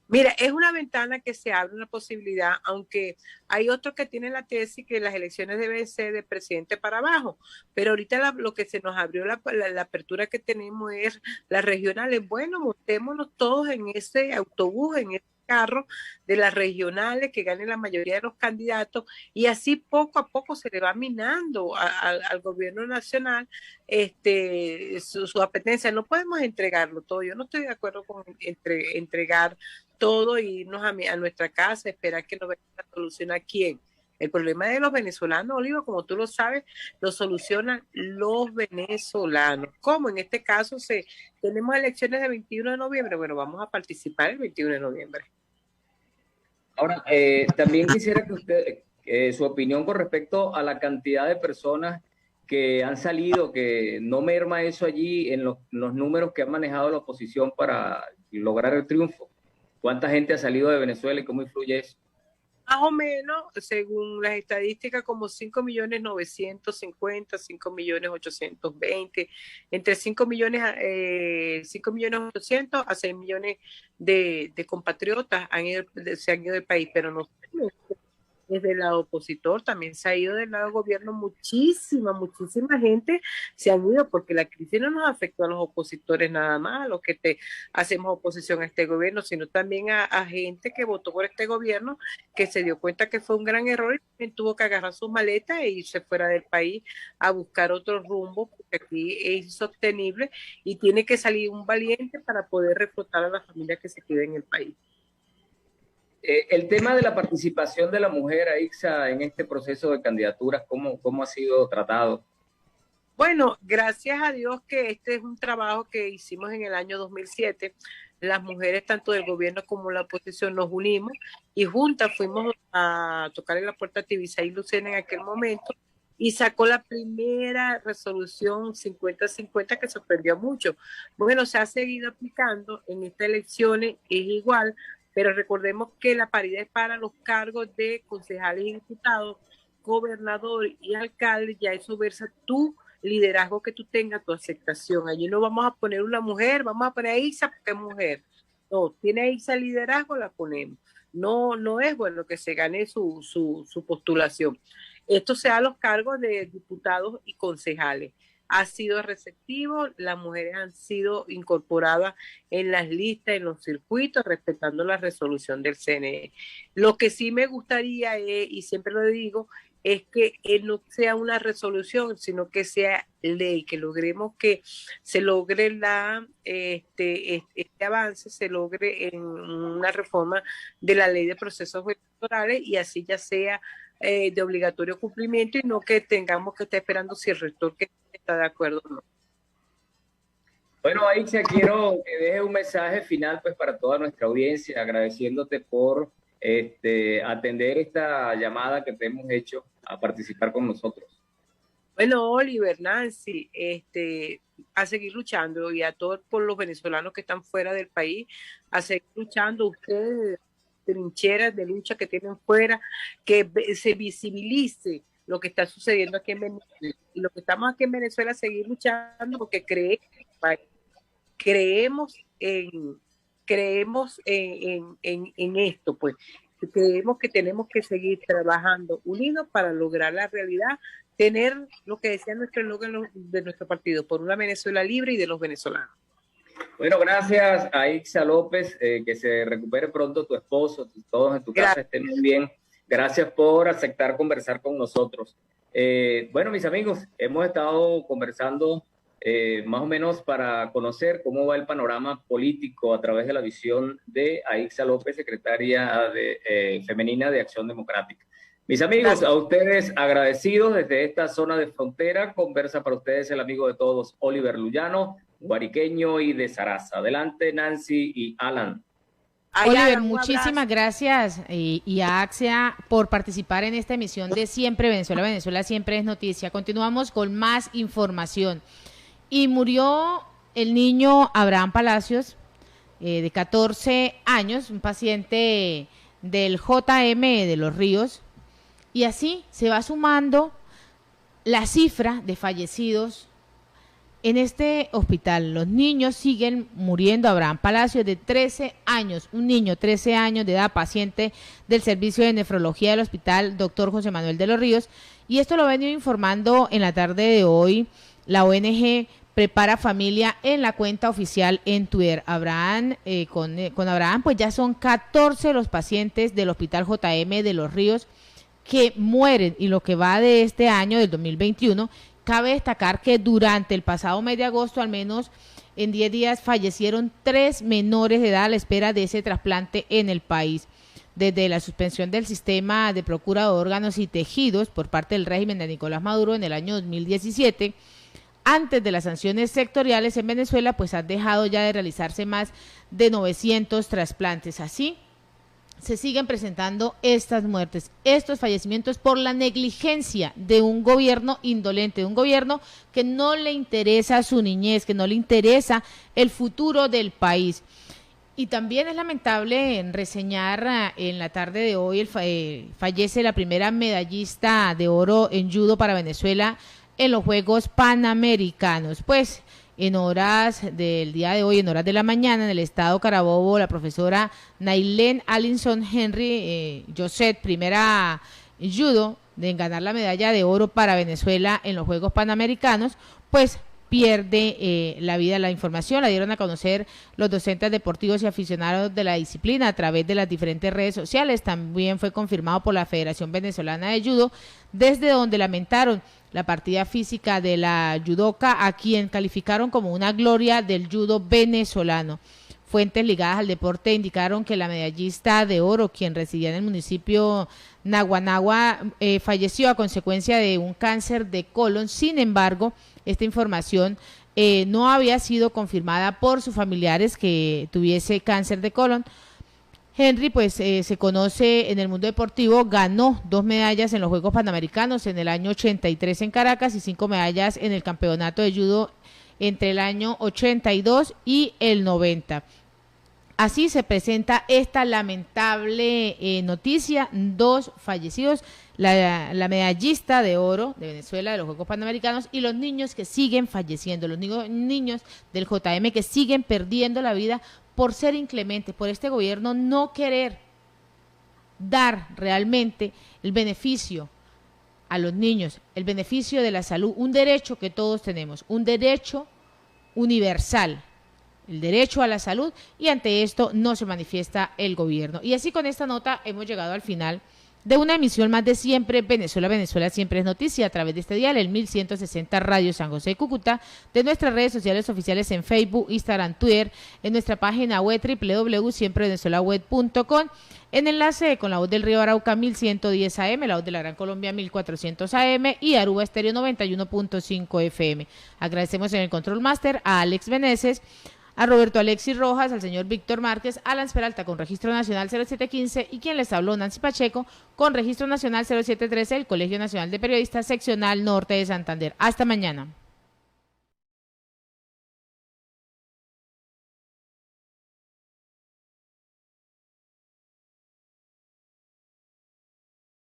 Mira, es una ventana que se abre una posibilidad, aunque hay otros que tienen la tesis que las elecciones deben ser de presidente para abajo, pero ahorita lo que se nos abrió, la apertura que tenemos es las regionales. Bueno, montémonos todos en ese autobús, en ese carro de las regionales, que ganen la mayoría de los candidatos, y así poco a poco se le va minando al gobierno nacional su apetencia. No podemos entregarlo todo. Yo no estoy de acuerdo con entregar todo e irnos a nuestra casa, esperar que nos venga a solucionar quién. El problema de los venezolanos, Oliva, como tú lo sabes, lo solucionan los venezolanos. Como en este caso tenemos elecciones el 21 de noviembre, bueno, vamos a participar el 21 de noviembre. Ahora, también quisiera que usted, su opinión con respecto a la cantidad de personas que han salido, que no merma eso allí en los números que ha manejado la oposición para lograr el triunfo. ¿Cuánta gente ha salido de Venezuela y cómo influye eso? Más o menos, según las estadísticas, como 5.950.000, 5.820.000, entre 5.800.000 a 6 millones de compatriotas se han ido del país, pero no desde el lado opositor, también se ha ido del lado gobierno, muchísima gente se han ido, porque la crisis no nos afectó a los opositores nada más, a los que hacemos oposición a este gobierno, sino también a gente que votó por este gobierno, que se dio cuenta que fue un gran error y también tuvo que agarrar sus maletas e irse fuera del país a buscar otro rumbo, porque aquí es insostenible y tiene que salir un valiente para poder reflotar a la familia que se queda en el país. El tema de la participación de la mujer, Aixa, en este proceso de candidaturas, ¿cómo ha sido tratado? Bueno, gracias a Dios que este es un trabajo que hicimos en el año 2007. Las mujeres, tanto del gobierno como la oposición, nos unimos y juntas fuimos a tocarle la puerta a Tibisay Lucena en aquel momento y sacó la primera resolución 50-50 que sorprendió mucho. Bueno, se ha seguido aplicando en estas elecciones, es igual, pero recordemos que la paridad es para los cargos de concejales y diputados, gobernador y alcalde, ya eso versa tu liderazgo que tú tengas, tu aceptación. Allí no vamos a poner una mujer, vamos a poner a Isa porque es mujer. No, tiene Isa liderazgo, la ponemos. No es bueno que se gane su postulación. Esto sea los cargos de diputados y concejales. Ha sido receptivo, las mujeres han sido incorporadas en las listas, en los circuitos, respetando la resolución del CNE. Lo que sí me gustaría, y siempre lo digo, es que no sea una resolución, sino que sea ley, que logremos que se logre este avance, se logre en una reforma de la ley de procesos electorales y así ya sea de obligatorio cumplimiento y no que tengamos que estar esperando si el rector que está de acuerdo o no. Bueno, Aixa, quiero que deje un mensaje final pues para toda nuestra audiencia, agradeciéndote por atender esta llamada que te hemos hecho a participar con nosotros. Bueno, Oliver, Nancy, a seguir luchando y a todos por los venezolanos que están fuera del país, a seguir luchando, ustedes trincheras de lucha que tienen fuera, que se visibilice lo que está sucediendo aquí en Venezuela. Y lo que estamos aquí en Venezuela, seguir luchando porque creemos en esto, pues. Creemos que tenemos que seguir trabajando unidos para lograr la realidad, tener lo que decía nuestro eslogan de nuestro partido, por una Venezuela libre y de los venezolanos. Bueno, gracias a Aixa López, que se recupere pronto tu esposo, todos en tu casa estén muy bien. Gracias por aceptar conversar con nosotros. Bueno, mis amigos, hemos estado conversando más o menos para conocer cómo va el panorama político a través de la visión de Aixa López, secretaria femenina de Acción Democrática. Mis amigos, a ustedes agradecidos desde esta zona de frontera, conversa para ustedes el amigo de todos, Oliver Lullano, guariqueño y de Zaraza. Adelante, Nancy y Alan. Oliver, muchísimas gracias y a Axia por participar en esta emisión de Siempre Venezuela. Venezuela siempre es noticia. Continuamos con más información. Y murió el niño Abraham Palacios, de 14 años, un paciente del JM de Los Ríos. Y así se va sumando la cifra de fallecidos en este hospital. Los niños siguen muriendo. Abraham Palacios, de 13 años, un niño 13 años de edad, paciente del servicio de nefrología del hospital Dr. José Manuel de los Ríos. Y esto lo ha venido informando en la tarde de hoy la ONG Prepara Familia en la cuenta oficial en Twitter. Con Abraham, pues ya son 14 los pacientes del Hospital JM de Los Ríos que mueren, y lo que va de este año, del 2021, cabe destacar que durante el pasado mes de agosto, al menos en 10 días, fallecieron 3 menores de edad a la espera de ese trasplante en el país. Desde la suspensión del sistema de procura de órganos y tejidos por parte del régimen de Nicolás Maduro en el año 2017, antes de las sanciones sectoriales en Venezuela, pues han dejado ya de realizarse más de 900 trasplantes. Así se siguen presentando estas muertes, estos fallecimientos por la negligencia de un gobierno indolente, de un gobierno que no le interesa su niñez, que no le interesa el futuro del país. Y también es lamentable reseñar en la tarde de hoy, fallece la primera medallista de oro en judo para Venezuela en los Juegos Panamericanos. Pues en horas del día de hoy, en horas de la mañana, en el estado Carabobo, la profesora Nailén Allinson Henry Josette, primera judo de ganar la medalla de oro para Venezuela en los Juegos Panamericanos, pues pierde la vida. La información la dieron a conocer los docentes deportivos y aficionados de la disciplina a través de las diferentes redes sociales. También fue confirmado por la Federación Venezolana de Judo, desde donde lamentaron la partida física de la judoka, a quien calificaron como una gloria del judo venezolano. Fuentes ligadas al deporte indicaron que la medallista de oro, quien residía en el municipio Naguanagua, falleció a consecuencia de un cáncer de colon. Sin embargo, esta información no había sido confirmada por sus familiares que tuviese cáncer de colon. Henry, pues se conoce en el mundo deportivo, ganó 2 medallas en los Juegos Panamericanos en el año 83 en Caracas y 5 medallas en el campeonato de judo entre el año 82 y el 90. Así se presenta esta lamentable noticia, 2 fallecidos, la medallista de oro de Venezuela de los Juegos Panamericanos y los niños que siguen falleciendo, los niños del JM que siguen perdiendo la vida por ser inclementes, por este gobierno no querer dar realmente el beneficio a los niños, el beneficio de la salud, un derecho que todos tenemos, un derecho universal, el derecho a la salud, y ante esto no se manifiesta el gobierno. Y así con esta nota hemos llegado al final de una emisión más de Siempre Venezuela, Venezuela Siempre es Noticia, a través de este dial, el 1160 Radio San José de Cúcuta, de nuestras redes sociales oficiales en Facebook, Instagram, Twitter, en nuestra página web www.siemprevenezuelaweb.com, en enlace con La Voz del Río Arauca 1110 AM, La Voz de la Gran Colombia 1400 AM y Aruba Estéreo 91.5 FM. Agradecemos en el Control Master a Alex Meneses, a Roberto Alexis Rojas, al señor Víctor Márquez, Alan Peralta con Registro Nacional 0715 y quien les habló, Nancy Pacheco, con Registro Nacional 0713 del Colegio Nacional de Periodistas Seccional Norte de Santander. Hasta mañana.